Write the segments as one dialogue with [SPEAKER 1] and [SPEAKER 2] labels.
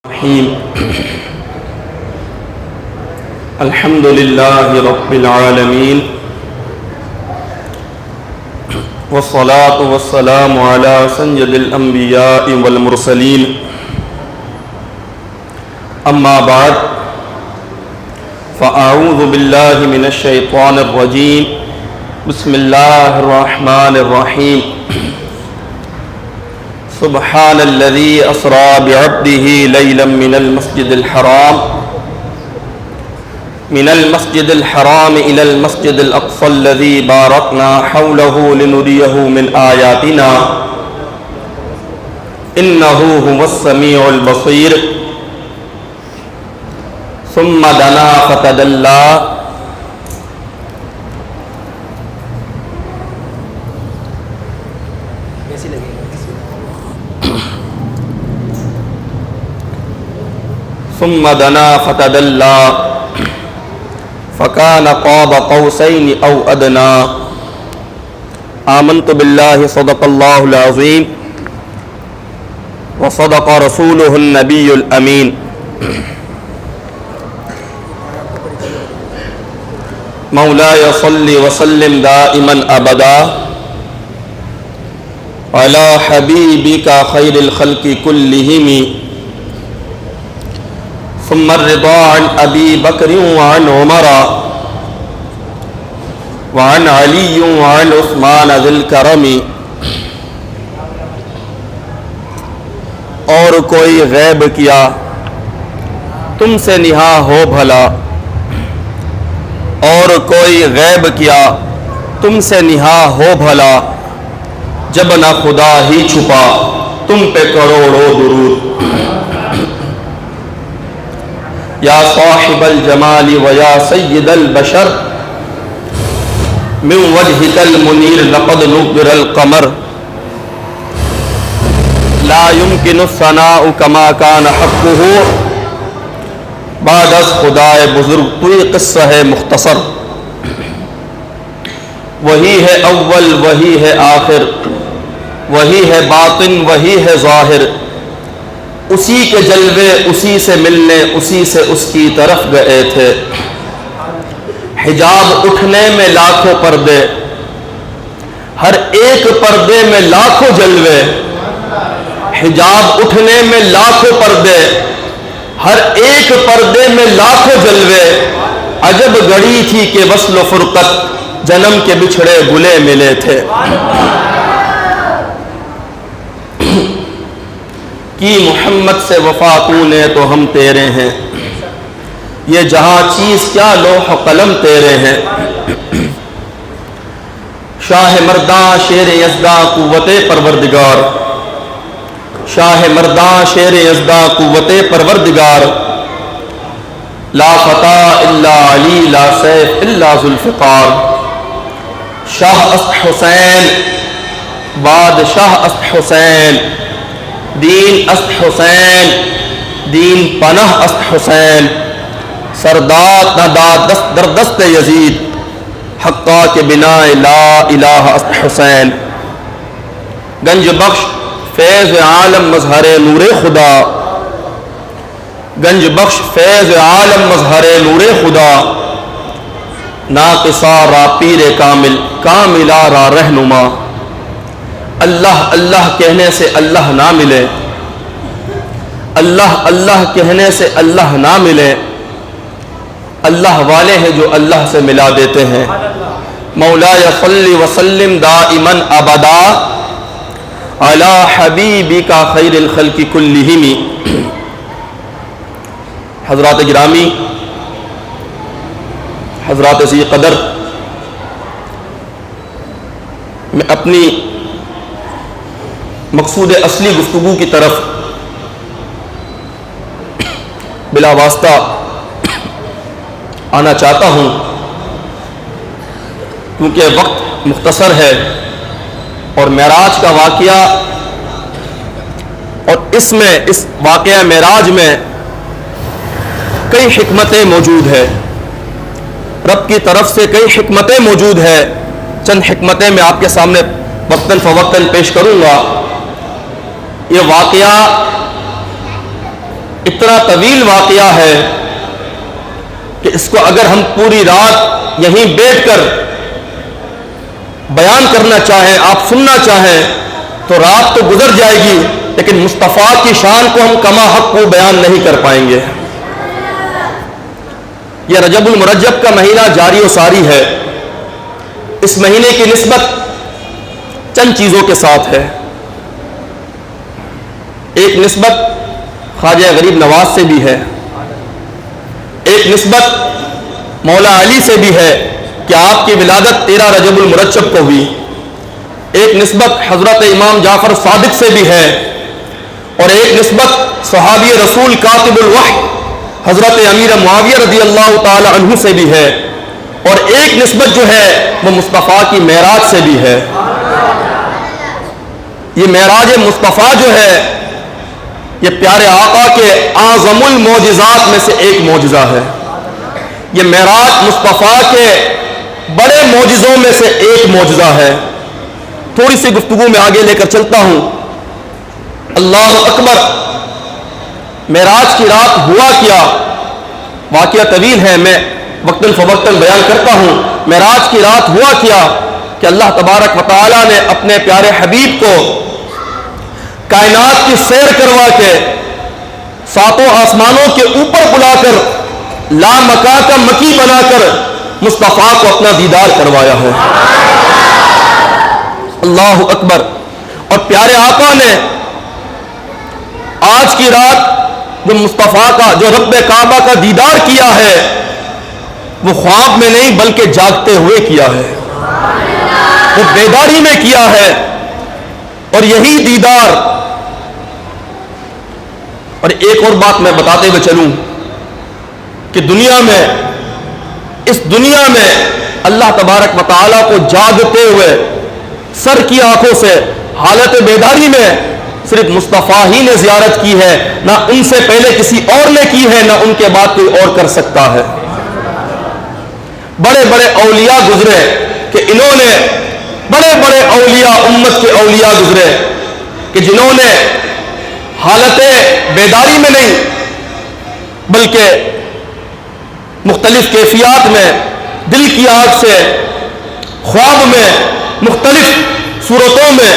[SPEAKER 1] الرحيم الحمد لله رب العالمين والصلاة والسلام على سيد الأنبياء والمرسلين أما بعد فأعوذ بالله من الشيطان الرجيم بسم الله الرحمن الرحيم سبحان الذي أسرى بعبده ليلا من المسجد الحرام إلى المسجد الأقصى الذي باركنا حوله لنريه من آياتنا إنه هو السميع البصير ثم دنا فتدلى فكان قاب قوسين أو أدنى آمنت بالله صدق الله العظيم وصدق رسوله النبي الأمين مولاي صل وسلم دائما أبدا على حبيبك خير الخلق كلهم ثم الرضا عن أبي بكر وعن عمر وعن علي وعن عثمان ذي الكرم اور کوئی غیب کیا تم سے نہا ہو بھلا اور کوئی غیب کیا تم سے نہا ہو بھلا جب نہ خدا ہی چھپا تم پہ کروڑوں درود یا صاحب الجمال و یا سید البشر من وجهك المنیر لقد نور القمر لا يمكن الثناء كما كان حقه بعد از خدائے بزرگ کوئی قصہ ہے مختصر وہی ہے اول وہی ہے آخر وہی ہے باطن وہی ہے ظاہر اسی کے جلوے اسی سے ملنے اسی سے اس کی طرف گئے تھے حجاب اٹھنے میں لاکھوں پردے ہر ایک پردے میں لاکھوں جلوے حجاب اٹھنے میں لاکھوں پردے ہر ایک پردے میں لاکھوں جلوے عجب گھڑی تھی کہ وصل و فرقت جنم کے بچھڑے گلے ملے تھے کی محمد سے وفا تو نے تو ہم تیرے ہیں یہ جہاں چیز کیا لوح و قلم تیرے ہیں شاہ مرداں شیر یزداں قوت پروردگار شاہ مرداں شیر یزداں قوت پروردگار لا فتح الا علی لا سیف الا ذوالفقار شاہ است حسین بادشاہ است حسین دین است حسین دین پناہ است حسین سرداد نہ داد دست در دست یزید حقا کے بنا لا الہ است حسین گنج بخش فیض عالم مظہر نور خدا گنج بخش فیض عالم مظہر نور خدا ناقصہ را پیر کامل کاملہ را رہنما اللہ اللہ کہنے سے اللہ نہ ملے اللہ اللہ کہنے سے اللہ نہ ملے اللہ والے ہیں جو اللہ سے ملا دیتے ہیں مولاي صل وسلم دائما ابدا علی حبیبک خیر الخلق کلہم حضرات گرامی حضرات ذی قدر میں اپنی مقصود اصلی گفتگو کی طرف بلا واسطہ آنا چاہتا ہوں کیونکہ وقت مختصر ہے اور معراج کا واقعہ اور اس واقعہ معراج میں کئی حکمتیں موجود ہیں رب کی طرف سے کئی حکمتیں موجود ہیں چند حکمتیں میں آپ کے سامنے وقتاً فوقتاً پیش کروں گا یہ واقعہ اتنا طویل واقعہ ہے کہ اس کو اگر ہم پوری رات یہیں بیٹھ کر بیان کرنا چاہیں، آپ سننا چاہیں تو رات تو گزر جائے گی، لیکن مصطفیٰ کی شان کو ہم کما حق کو بیان نہیں کر پائیں گے۔ یہ رجب المرجب کا مہینہ جاری و ساری ہے۔ اس مہینے کی نسبت چند چیزوں کے ساتھ ہے۔ ایک نسبت خواجہ غریب نواز سے بھی ہے، ایک نسبت مولا علی سے بھی ہے کہ آپ کی ولادت 13 رجب المرجب کو ہوئی، ایک نسبت حضرت امام جعفر صادق سے بھی ہے، اور ایک نسبت صحابی رسول کاتب الوحی حضرت امیر معاویہ رضی اللہ تعالی عنہ سے بھی ہے، اور ایک نسبت جو ہے وہ مصطفیٰ کی معراج سے بھی ہے۔ یہ معراج مصطفیٰ جو ہے یہ پیارے آقا کے اعظم المعجزات میں سے ایک معجزہ ہے۔ یہ معراج مصطفیٰ کے بڑے معجزوں میں سے ایک معجزہ ہے۔ تھوڑی سی گفتگو میں آگے لے کر چلتا ہوں۔ اللہ اکبر، معراج کی رات ہوا کیا؟ واقعہ طویل ہے، میں وقتاً فوقتاً بیان کرتا ہوں۔ معراج کی رات ہوا کیا کہ اللہ تبارک و تعالی نے اپنے پیارے حبیب کو کائنات کی سیر کروا کے ساتوں آسمانوں کے اوپر بلا کر لا مکاں کا مکی بنا کر مصطفیٰ کو اپنا دیدار کروایا ہے۔ اللہ اکبر۔ اور پیارے آقا نے آج کی رات جو مصطفیٰ کا، جو رب کعبہ کا دیدار کیا ہے، وہ خواب میں نہیں بلکہ جاگتے ہوئے کیا ہے، وہ بیداری میں کیا ہے۔ اور یہی دیدار، اور ایک اور بات میں بتاتے ہوئے چلوں کہ دنیا میں، اس دنیا میں اللہ تبارک و تعالیٰ کو جاگتے ہوئے سر کی آنکھوں سے حالت بیداری میں صرف مصطفیٰ ہی نے زیارت کی ہے، نہ ان سے پہلے کسی اور نے کی ہے، نہ ان کے بعد کوئی اور کر سکتا ہے۔ بڑے بڑے اولیاء گزرے کہ انہوں نے، بڑے بڑے اولیاء، امت کے اولیاء گزرے کہ جنہوں نے حالت بیداری میں نہیں بلکہ مختلف کیفیات میں، دل کی آگ سے، خواب میں، مختلف صورتوں میں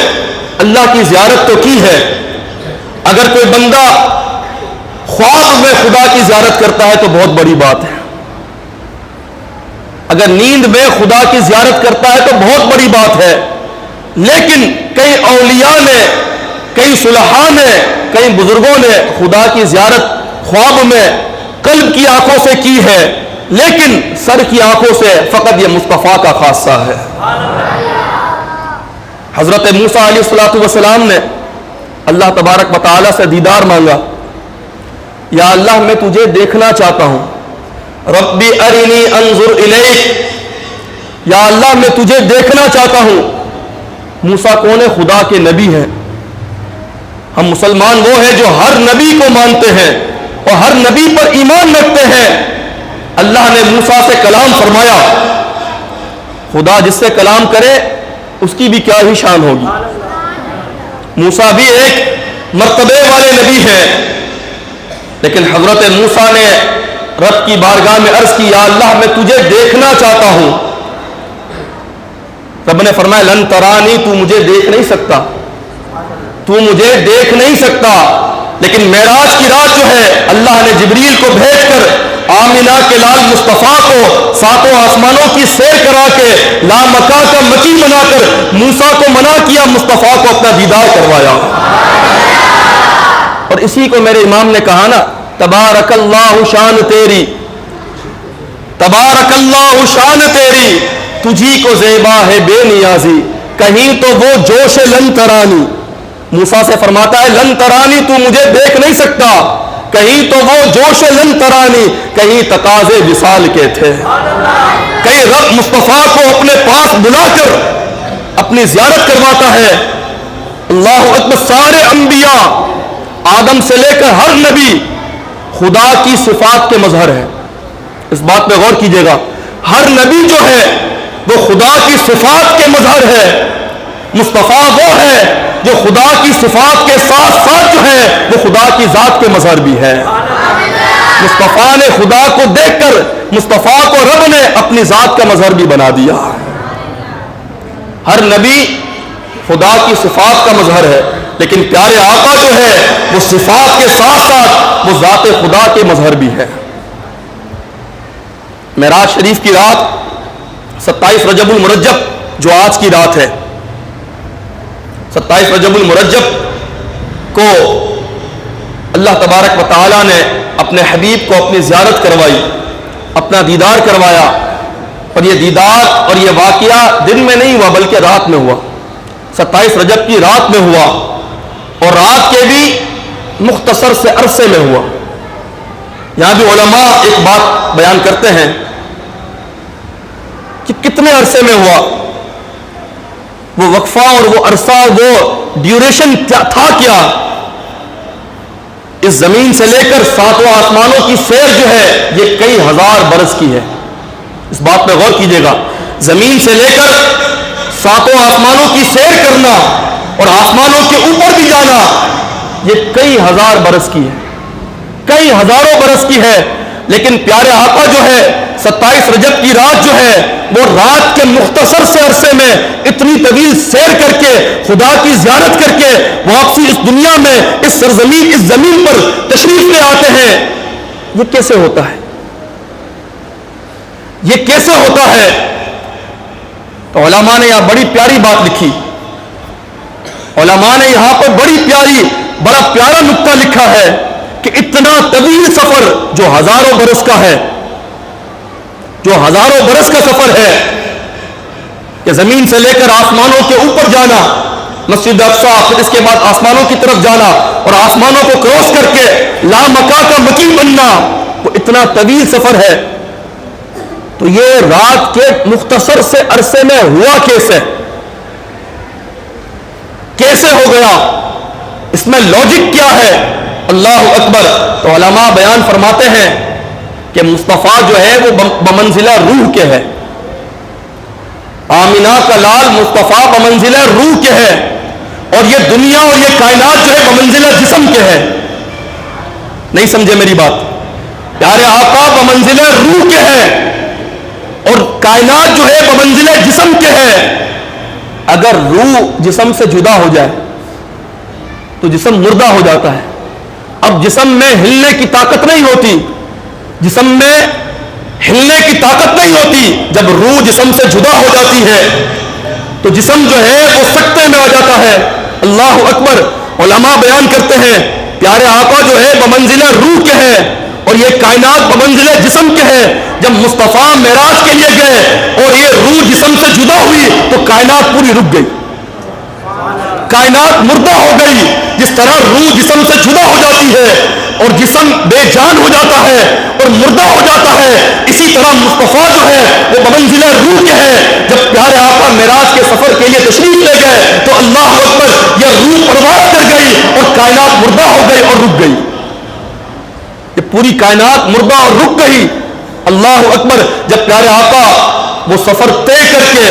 [SPEAKER 1] اللہ کی زیارت تو کی ہے۔ اگر کوئی بندہ خواب میں خدا کی زیارت کرتا ہے تو بہت بڑی بات ہے، اگر نیند میں خدا کی زیارت کرتا ہے تو بہت بڑی بات ہے۔ لیکن کئی اولیاء نے، کئی صلحاء نے، کئی بزرگوں نے خدا کی زیارت خواب میں قلب کی آنکھوں سے کی ہے، لیکن سر کی آنکھوں سے فقط یہ مصطفیٰ کا خاصہ ہے۔ حضرت موسیٰ علیہ السلام نے اللہ تبارک و تعالیٰ سے دیدار مانگا، یا اللہ میں تجھے دیکھنا چاہتا ہوں، ربی ارنی انظر الیک، یا اللہ میں تجھے دیکھنا چاہتا ہوں۔ موسیٰ کون ہے؟ خدا کے نبی ہیں۔ ہم مسلمان وہ ہیں جو ہر نبی کو مانتے ہیں اور ہر نبی پر ایمان رکھتے ہیں۔ اللہ نے موسیٰ سے کلام فرمایا، خدا جس سے کلام کرے اس کی بھی کیا ہی شان ہوگی۔ موسیٰ بھی ایک مرتبے والے نبی ہیں، لیکن حضرت موسیٰ نے رب کی بارگاہ میں عرض کی، یا اللہ میں تجھے دیکھنا چاہتا ہوں۔ رب نے فرمایا لن ترانی، تو مجھے دیکھ نہیں سکتا، تو مجھے دیکھ نہیں سکتا۔ لیکن معراج کی رات جو ہے اللہ نے جبریل کو بھیج کر آمنہ کے لال مصطفیٰ کو ساتوں آسمانوں کی سیر کرا کے لا مکاں کا مکی بنا کر موسیٰ کو منع کیا، مصطفیٰ کو اپنا دیدار کروایا۔ اور اسی کو میرے امام نے کہا نا، تبارک اللہ شان تیری، تبارک اللہ شان تیری، تجھی کو زیبا ہے بے نیازی، کہیں تو وہ جوش لن ترانی۔ موسیٰ سے فرماتا ہے لن ترانی، تو مجھے دیکھ نہیں سکتا، کہیں تو وہ جوش لن ترانی، کہیں تقاضے وصال کے تھے۔ کہیں رب مصطفیٰ کو اپنے پاس بلا کر اپنی زیارت کرواتا ہے۔ اللہ اکبر۔ سارے انبیاء آدم سے لے کر ہر نبی خدا کی صفات کے مظہر ہے۔ اس بات پہ غور کیجئے گا، ہر نبی جو ہے وہ خدا کی صفات کے مظہر ہے۔ مصطفیٰ وہ ہے جو خدا کی صفات کے ساتھ ساتھ جو ہے وہ خدا کی ذات کے مظہر بھی ہے۔ مصطفیٰ نے خدا کو دیکھ کر مصطفیٰ کو رب نے اپنی ذات کا مظہر بھی بنا دیا. ہر نبی خدا کی صفات کا مظہر ہے، لیکن پیارے آقا جو ہے وہ صفات کے ساتھ ساتھ وہ ذات خدا کے مظہر بھی ہے. معراج شریف کی رات 27 رجب المرجب جو آج کی رات ہے، 27 رجب المرجب کو اللہ تبارک و تعالی نے اپنے حبیب کو اپنی زیارت کروائی، اپنا دیدار کروایا. اور یہ دیدار اور یہ واقعہ دن میں نہیں ہوا بلکہ رات میں ہوا، 27 رجب کی رات میں ہوا، اور رات کے بھی مختصر سے عرصے میں ہوا. یہاں بھی علماء ایک بات بیان کرتے ہیں کہ کتنے عرصے میں ہوا، وہ وقفہ اور وہ عرصہ، وہ ڈیوریشن کیا تھا. کیا اس زمین سے لے کر ساتوں آسمانوں کی سیر جو ہے یہ کئی ہزار برس کی ہے. اس بات پہ غور کیجئے گا. زمین سے لے کر ساتوں آسمانوں کی سیر کرنا اور آسمانوں کے اوپر بھی جانا یہ کئی ہزار برس کی ہے، کئی ہزاروں برس کی ہے. لیکن پیارے آقا جو ہے 27 رجب کی رات جو ہے وہ رات کے مختصر سے عرصے میں اتنی طویل سیر کر کے خدا کی زیارت کر کے واپسی اس دنیا میں اس سرزمین اس زمین پر تشریف لے آتے ہیں. یہ کیسے ہوتا ہے؟ یہ کیسے ہوتا ہے؟ تو علماء نے یہاں بڑی پیاری بات لکھی. علماء نے یہاں پر بڑا پیارا نقطہ لکھا ہے کہ اتنا طویل سفر جو ہزاروں برس کا ہے، جو ہزاروں برس کا سفر ہے، کہ زمین سے لے کر آسمانوں کے اوپر جانا، مسجد اقصی، پھر اس کے بعد آسمانوں کی طرف جانا اور آسمانوں کو کراس کر کے لامکا کا مکی بننا، وہ اتنا طویل سفر ہے. تو یہ رات کے مختصر سے عرصے میں ہوا کیسے ہو گیا؟ اس میں لاجک کیا ہے؟ اللہ اکبر. تو علماء بیان فرماتے ہیں کہ مصطفیٰ جو ہے وہ بمنزلہ روح کے ہے. آمینہ کا لال مصطفیٰ بمنزلہ روح کے ہے، اور یہ دنیا اور یہ کائنات جو ہے بمنزلہ جسم کے ہے. نہیں سمجھے میری بات؟ پیارے آقا بمنزلہ روح کے ہے اور کائنات جو ہے بمنزلہ جسم کے ہے. اگر روح جسم سے جدا ہو جائے تو جسم مردہ ہو جاتا ہے. اب جسم میں ہلنے کی طاقت نہیں ہوتی، جسم میں ہلنے کی طاقت نہیں ہوتی. جب روح جسم سے جدا ہو جاتی ہے تو جسم جو ہے وہ سکتے میں آ جاتا ہے. اللہ اکبر. علماء بیان کرتے ہیں پیارے آقا جو ہے بمنزلہ روح کے ہے اور یہ کائنات بمنزلہ جسم کے ہے. جب مصطفیٰ معراج کے لیے گئے اور یہ روح جسم سے جدا ہوئی تو کائنات پوری رک گئی، کائنات مردہ ہو گئی. جس طرح روح جسم سے جدا ہو جاتی ہے اور جسم بے جان ہو جاتا ہے اور مردہ ہو جاتا ہے، اسی طرح مصطفیٰ جو ہے وہ بمنزلہ روح کے ہے. جب پیارے آقا معراج کے سفر کے لیے تشریف لے گئے تو اللہ اکبر، یہ روح پرواز کر گئی اور کائنات مردہ ہو گئی اور رک گئی. یہ پوری کائنات مردہ اور رک گئی. اللہ اکبر. جب پیارے آقا وہ سفر طے کر کے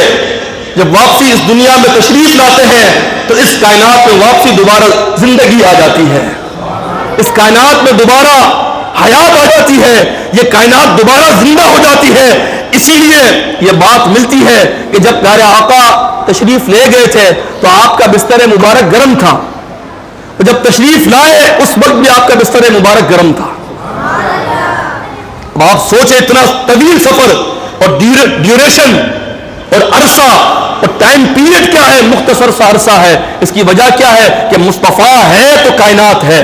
[SPEAKER 1] جب واپسی اس دنیا میں تشریف لاتے ہیں تو اس کائنات میں واپسی دوبارہ زندگی آ جاتی ہے، اس کائنات میں دوبارہ حیات آ جاتی ہے، یہ کائنات دوبارہ زندہ ہو جاتی ہے. اسی لیے یہ بات ملتی ہے کہ جب پیارے آقا تشریف لے گئے تھے تو آپ کا بستر مبارک گرم تھا، اور جب تشریف لائے اس وقت بھی آپ کا بستر مبارک گرم تھا. اب آپ سوچیں اتنا طویل سفر اور ڈیوریشن اور عرصہ اور ٹائم پیریڈ کیا ہے، مختصر سا عرصہ ہے. اس کی وجہ کیا ہے کہ مصطفیٰ ہے تو کائنات ہے.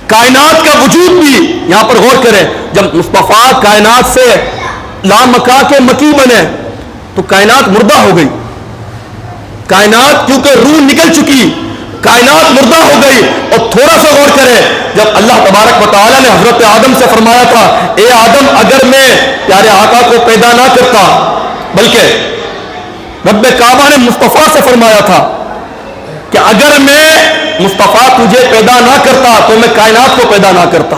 [SPEAKER 1] کائنات کا وجود بھی یہاں پر غور کریں. جب مصطفیٰ کائنات سے لامکا کے مکی بنے تو کائنات مردہ ہو گئی. کائنات کیونکہ روح نکل چکی، کائنات مردہ ہو گئی. اور تھوڑا سا غور کریں، جب اللہ تبارک و تعالیٰ نے حضرت آدم سے فرمایا تھا اے آدم اگر میں پیارے آقا کو پیدا نہ کرتا، بلکہ رب کعبہ نے مصطفیٰ سے فرمایا تھا کہ اگر میں مصطفیٰ تجھے پیدا نہ کرتا تو میں کائنات کو پیدا نہ کرتا.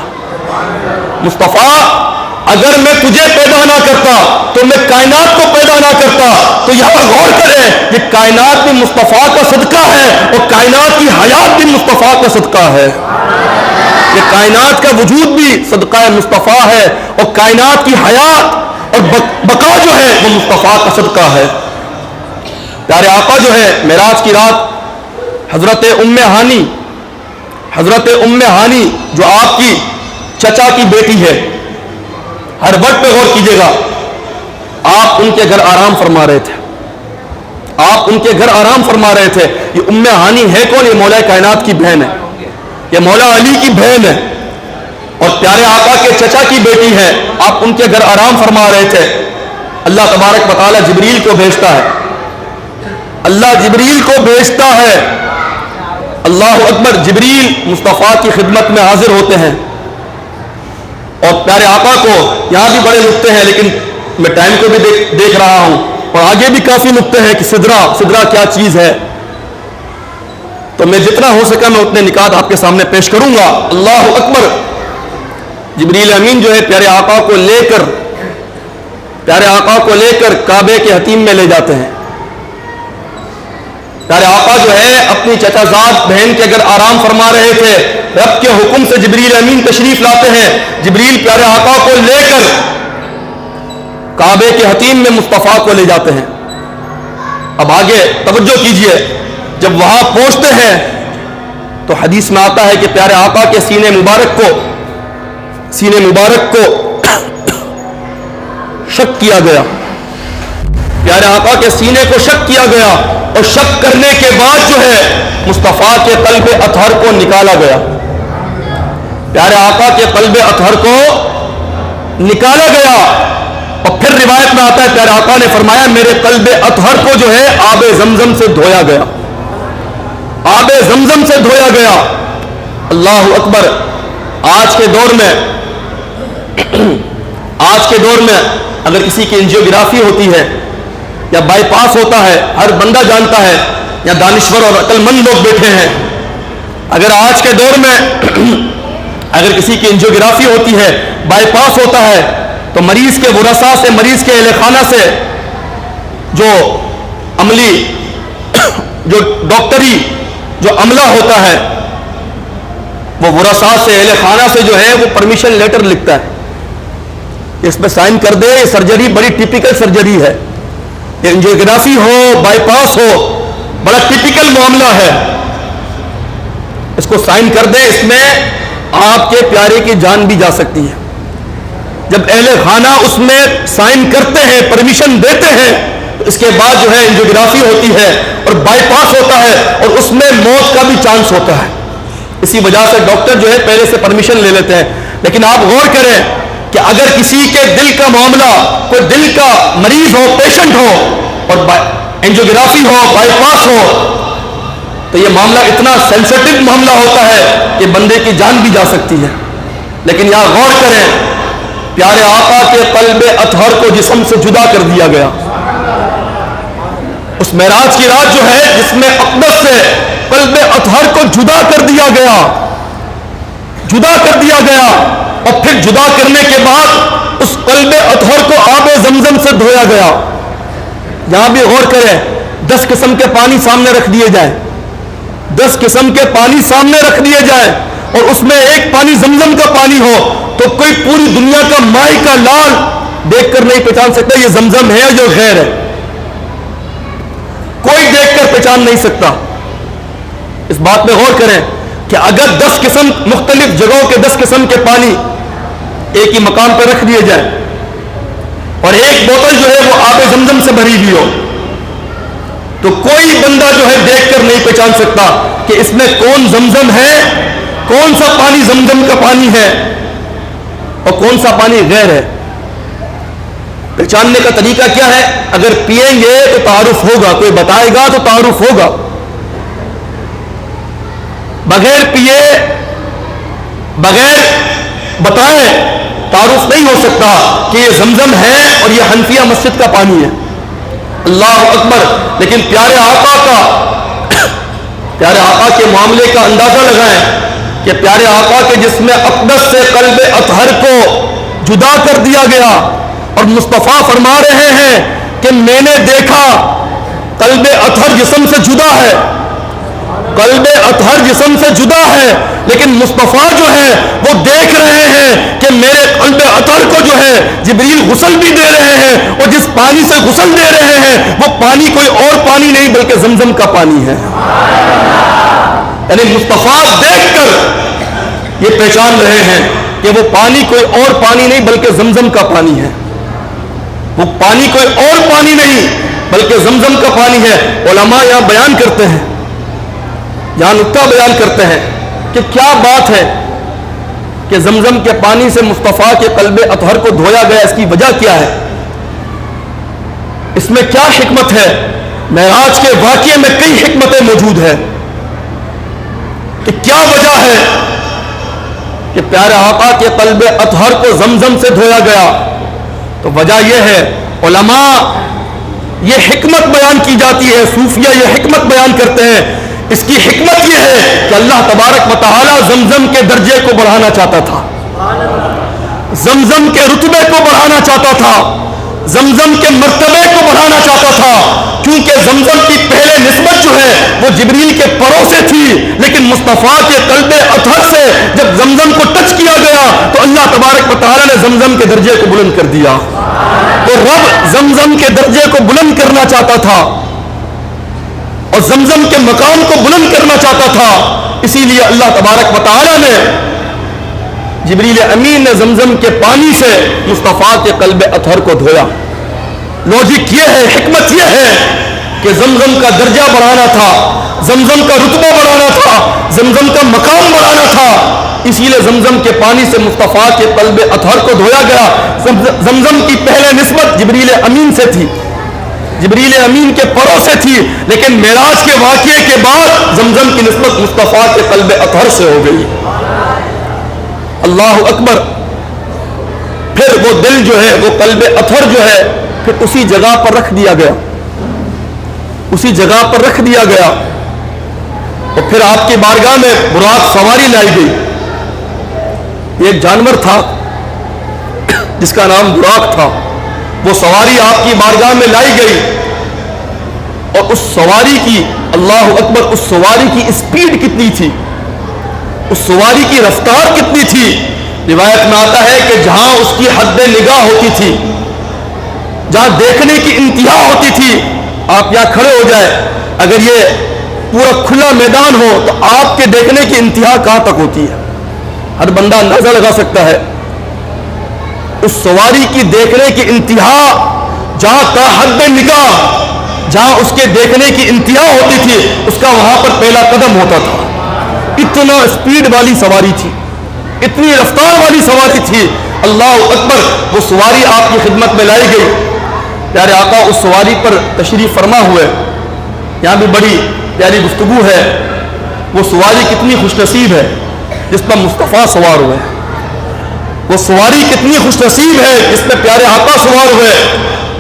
[SPEAKER 1] مصطفیٰ اگر میں تجھے پیدا نہ کرتا تو میں کائنات کو پیدا نہ کرتا. تو یہاں غور کریں، یہ کائنات بھی مصطفیٰ کا صدقہ ہے اور کائنات کی حیات بھی مصطفیٰ کا صدقہ ہے. یہ کائنات کا وجود بھی صدقہ مصطفیٰ ہے، اور کائنات کی حیات اور بقا جو ہے وہ مصطفیٰ کا صدقہ ہے۔ پیارے آقا جو ہے معراج کی رات حضرت ام ہانی جو آپ کی چچا کی بیٹی ہے، ہر وقت پہ غور کیجیے گا، آپ ان کے گھر آرام فرما رہے تھے، آپ ان کے گھر آرام فرما رہے تھے۔ یہ ام ہانی ہے کون؟ یہ مولا کائنات کی بہن ہے، یہ مولا علی کی بہن ہے، اور پیارے آقا کے چچا کی بیٹی ہے۔ آپ ان کے گھر آرام فرما رہے تھے، اللہ تبارک و تعالی جبریل کو بھیجتا ہے، اللہ جبریل کو بھیجتا ہے، اللہ اکبر، جبریل مصطفیٰ کی خدمت میں حاضر ہوتے ہیں، اور پیارے آقا کو یہاں بھی بڑے نقطے ہیں، لیکن میں ٹائم کو بھی دیکھ رہا ہوں، اور آگے بھی کافی نقطے ہیں کہ سدرہ کیا چیز ہے، تو میں جتنا ہو سکا میں اتنے نکات آپ کے سامنے پیش کروں گا۔ اللہ اکبر، جبریل امین جو ہے پیارے آقا کو لے کر کعبے کے حتیم میں لے جاتے ہیں۔ پیارے آقا جو ہے اپنی چچا زاد بہن کے گھر آرام فرما رہے تھے، رب کے حکم سے جبریل امین تشریف لاتے ہیں، جبریل پیارے آقا کو لے کر کعبے کے حتیم میں مصطفیٰ کو لے جاتے ہیں۔ اب آگے توجہ کیجئے، جب وہاں پہنچتے ہیں تو حدیث میں آتا ہے کہ پیارے آقا کے سینے مبارک کو شک کیا گیا، پیارے آقا کے سینے کو شک کیا گیا، اور شک کرنے کے بعد جو ہے مصطفیٰ کے قلب اطہر کو نکالا گیا، پیارے آقا کے قلب اطہر کو نکالا گیا، اور پھر روایت میں آتا ہے پیارے آقا نے فرمایا میرے قلب اطہر کو جو ہے آب زمزم سے دھویا گیا، آب زمزم سے دھویا گیا۔ اللہ اکبر، آج کے دور میں اگر کسی کی انجیوگرافی ہوتی ہے یا بائی پاس ہوتا ہے، ہر بندہ جانتا ہے، یا دانشور اور عقل مند لوگ بیٹھے ہیں، اگر آج کے دور میں اگر کسی کی انجیوگرافی ہوتی ہے، بائی پاس ہوتا ہے، تو مریض کے ورثاء سے، مریض کے اہل خانہ سے جو عملی جو ڈاکٹری جو عملہ ہوتا ہے، وہ ورثاء سے، اہل خانہ سے جو ہے وہ پرمیشن لیٹر لکھتا ہے، اس پہ سائن کر دے، یہ سرجری بڑی ٹیپیکل سرجری ہے، یہ انجیوگرافی ہو، بائی پاس ہو، بڑا ٹیپیکل معاملہ ہے، اس کو سائن کر دے، اس میں آپ کے پیارے کی جان بھی جا سکتی ہے۔ جب اہل خانہ اس میں سائن کرتے ہیں، پرمیشن دیتے ہیں، تو اس کے بعد جو ہے انجیوگرافی ہوتی ہے اور بائی پاس ہوتا ہے، اور اس میں موت کا بھی چانس ہوتا ہے، اسی وجہ سے ڈاکٹر جو ہے پہلے سے پرمیشن لے لیتے ہیں۔ لیکن آپ غور کریں کہ اگر کسی کے دل کا معاملہ، کوئی دل کا مریض ہو، پیشنٹ ہو، اور انجیوگرافی ہو، بائی پاس ہو، تو یہ معاملہ اتنا سینسٹیو معاملہ ہوتا ہے کہ بندے کی جان بھی جا سکتی ہے۔ لیکن یہاں غور کریں، پیارے آقا کے قلب اطہر کو جسم سے جدا کر دیا گیا، اس معراج کی رات جو ہے جس میں اقدس سے قلب اطہر کو جدا کر دیا گیا، اور پھر جدا کرنے کے بعد اس قلب اطہر کو آب زمزم سے دھویا گیا۔ یہاں بھی غور کریں، 10 قسم کے پانی سامنے رکھ دیے جائیں، 10 قسم کے پانی سامنے رکھ دیے جائیں، اور اس میں ایک پانی زمزم کا پانی ہو، تو کوئی پوری دنیا کا مائی کا لال دیکھ کر نہیں پہچان سکتا یہ زمزم ہے جو غیر ہے، کوئی دیکھ کر پہچان نہیں سکتا۔ اس بات میں غور کریں کہ اگر 10 قسم مختلف جگہوں کے 10 قسم کے پانی ایک ہی مقام پر رکھ دیے جائیں، اور ایک بوتل جو ہے وہ آب زمزم سے بھری ہوئی ہو، تو کوئی بندہ جو ہے دیکھ کر نہیں پہچان سکتا کہ اس میں کون زمزم ہے، کون سا پانی زمزم کا پانی ہے اور کون سا پانی غیر ہے۔ پہچاننے کا طریقہ کیا ہے؟ اگر پئیں گے تو تعارف ہوگا، کوئی بتائے گا تو تعارف ہوگا، بغیر پیے، بغیر بتائے تعارف نہیں ہو سکتا کہ یہ زمزم ہے اور یہ حنفیہ مسجد کا پانی ہے۔ اللہ اکبر۔ لیکن پیارے آقا کے معاملے کا اندازہ لگائیں کہ پیارے آقا کے جسم اقدس سے قلب اطہر کو جدا کر دیا گیا، اور مصطفیٰ فرما رہے ہیں کہ میں نے دیکھا قلب اطہر جسم سے جدا ہے، قلب اطہر جسم سے جدا ہے، لیکن مصطفیٰ جو ہے وہ دیکھ رہے ہیں کہ میرے قلب اطہر کو جو ہے جبریل غسل بھی دے رہے ہیں، اور جس پانی سے غسل دے رہے ہیں وہ پانی کوئی اور پانی نہیں بلکہ زمزم کا پانی ہے۔ یعنی مصطفیٰ دیکھ کر یہ پہچان رہے ہیں کہ وہ پانی کوئی اور پانی نہیں بلکہ زمزم کا پانی ہے، وہ پانی کوئی اور پانی نہیں بلکہ زمزم کا پانی ہے۔ علماء یہاں بیان کرتے ہیں، یہاں نکتہ بیان کرتے ہیں کہ کیا بات ہے کہ زمزم کے پانی سے مصطفیٰ کے قلب اطہر کو دھویا گیا، اس کی وجہ کیا ہے، اس میں کیا حکمت ہے؟ معراج کے واقعے میں کئی حکمتیں موجود ہیں کہ کیا وجہ ہے کہ پیارے آقا کے قلب اطہر کو زمزم سے دھویا گیا۔ تو وجہ یہ ہے، علماء یہ حکمت بیان کی جاتی ہے، صوفیہ یہ حکمت بیان کرتے ہیں، اس کی حکمت یہ ہے کہ اللہ تبارک و تعالی زمزم کے درجے کو بڑھانا چاہتا تھا، زمزم کے رتبے کو بڑھانا چاہتا تھا، زمزم کے مرتبے کو بڑھانا چاہتا تھا، کیونکہ زمزم کی پہلے نسبت جو ہے وہ جبریل کے پروں سے تھی، لیکن مصطفیٰ کے قلب اطہر سے جب زمزم کو ٹچ کیا گیا تو اللہ تبارک و تعالی نے زمزم کے درجے کو بلند کر دیا۔ تو رب زمزم کے درجے کو بلند کرنا چاہتا تھا اور زمزم کے مقام کو بلند کرنا چاہتا تھا، اسی لیے اللہ تبارک و تعالی نے جبریل امین نے زمزم کے پانی سے مصطفیٰ کے قلب اطہر کو دھویا۔ لوجک یہ ہے، حکمت یہ ہے کہ زمزم کا درجہ بڑھانا تھا، زمزم کا رتبہ بڑھانا تھا، زمزم کا مقام بڑھانا تھا، اسی لیے زمزم کے پانی سے مصطفیٰ کے قلب اطہر کو دھویا گیا۔ زمزم کی پہلے نسبت جبریل امین سے تھی، جبریل امین کے پروں سے تھی، لیکن معراج کے واقعے کے بعد زمزم کی نسبت مصطفیٰ کے قلب اطہر سے ہو گئی۔ اللہ اکبر۔ پھر وہ دل جو ہے، وہ قلب اطہر جو ہے، پھر اسی جگہ پر رکھ دیا گیا، اسی جگہ پر رکھ دیا گیا، اور پھر آپ کی بارگاہ میں براق سواری لائی گئی۔ ایک جانور تھا جس کا نام براق تھا، وہ سواری آپ کی بارگاہ میں لائی گئی، اور اس سواری کی، اللہ اکبر، اس سواری کی اسپیڈ کتنی تھی، اس سواری کی رفتار کتنی تھی۔ روایت میں آتا ہے کہ جہاں اس کی حد نگاہ ہوتی تھی، جہاں دیکھنے کی انتہا ہوتی تھی، آپ یہاں کھڑے ہو جائے، اگر یہ پورا کھلا میدان ہو تو آپ کے دیکھنے کی انتہا کہاں تک ہوتی ہے، ہر بندہ اندازہ لگا سکتا ہے۔ اس سواری کی دیکھنے کی انتہا، جہاں کا حد نگاہ، جہاں اس کے دیکھنے کی انتہا ہوتی تھی، اس کا وہاں پر پہلا قدم ہوتا تھا۔ اتنا اسپیڈ والی سواری تھی، اتنی رفتار والی سواری تھی، اللہ اکبر۔ وہ سواری آپ کی خدمت میں لائی گئی، پیارے آقا اس سواری پر تشریف فرما ہوئے۔ یہاں بھی بڑی پیاری گفتگو ہے، وہ سواری کتنی خوش نصیب ہے جس پر مصطفیٰ سوار ہوئے، وہ سواری کتنی خوش نصیب ہے جس پہ پیارے آقا سوار ہوئے۔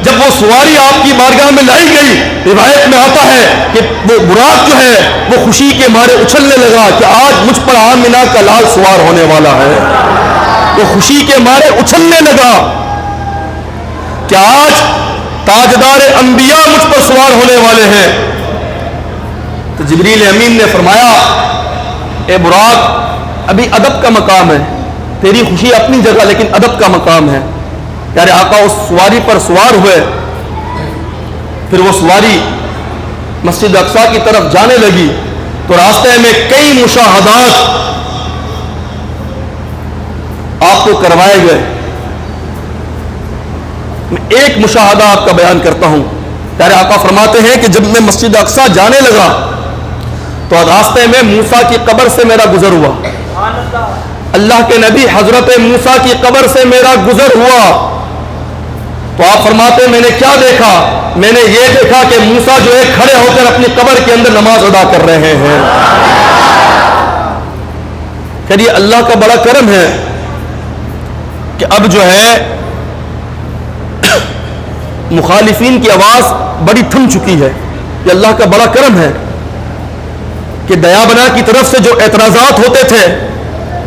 [SPEAKER 1] جب وہ سواری آپ کی بارگاہ میں لائی گئی، روایت میں آتا ہے کہ وہ براق جو ہے وہ خوشی کے مارے اچھلنے لگا کہ آج مجھ پر آمنہ کا لال سوار ہونے والا ہے۔ وہ خوشی کے مارے اچھلنے لگا کہ آج تاجدار انبیاء مجھ پر سوار ہونے والے ہیں۔ تو جبریل امین نے فرمایا، اے براق، ابھی ادب کا مقام ہے، تیری خوشی اپنی جگہ لیکن ادب کا مقام ہے۔ پیارے آقا اس سواری پر سوار ہوئے، پھر وہ سواری مسجد اقصیٰ کی طرف جانے لگی تو راستے میں کئی مشاہدات آپ کو کروائے گئے۔ میں ایک مشاہدہ آپ کا بیان کرتا ہوں۔ پیارے آقا فرماتے ہیں کہ جب میں مسجد اقصیٰ جانے لگا تو راستے میں موسیٰ کی قبر سے میرا گزر ہوا، اللہ کے نبی حضرت موسیٰ کی قبر سے میرا گزر ہوا۔ تو آپ فرماتے ہیں میں نے کیا دیکھا؟ میں نے یہ دیکھا کہ موسیٰ جو ہے کھڑے ہو کر اپنی قبر کے اندر نماز ادا کر رہے ہیں۔ کہ یہ اللہ کا بڑا کرم ہے کہ اب جو ہے مخالفین کی آواز بڑی تھم چکی ہے۔ یہ اللہ کا بڑا کرم ہے کہ دیابنا کی طرف سے جو اعتراضات ہوتے تھے،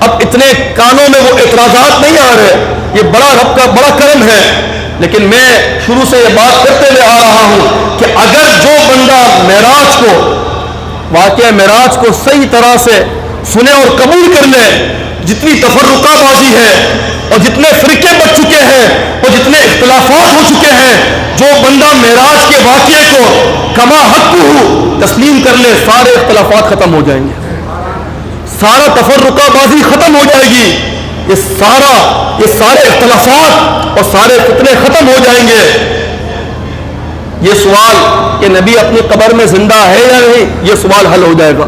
[SPEAKER 1] اب اتنے کانوں میں وہ اعتراضات نہیں آ رہے۔ یہ بڑا رب کا بڑا کرم ہے۔ لیکن میں شروع سے یہ بات کرتے ہوئے آ رہا ہوں کہ اگر جو بندہ معراج کو واقعہ معراج کو صحیح طرح سے سنے اور قبول کر لے. جتنی تفرقہ بازی ہے اور جتنے فرقے بچ چکے ہیں اور جتنے اختلافات ہو چکے ہیں، جو بندہ معراج کے واقعے کو کما حقہ تسلیم کر لے، سارے اختلافات ختم ہو جائیں گے، سارا تفرقہ بازی ختم ہو جائے گی، یہ سارے اختلافات اور سارے فتنے ختم ہو جائیں گے. یہ سوال کہ نبی اپنی قبر میں زندہ ہے یا نہیں، یہ سوال حل ہو جائے گا.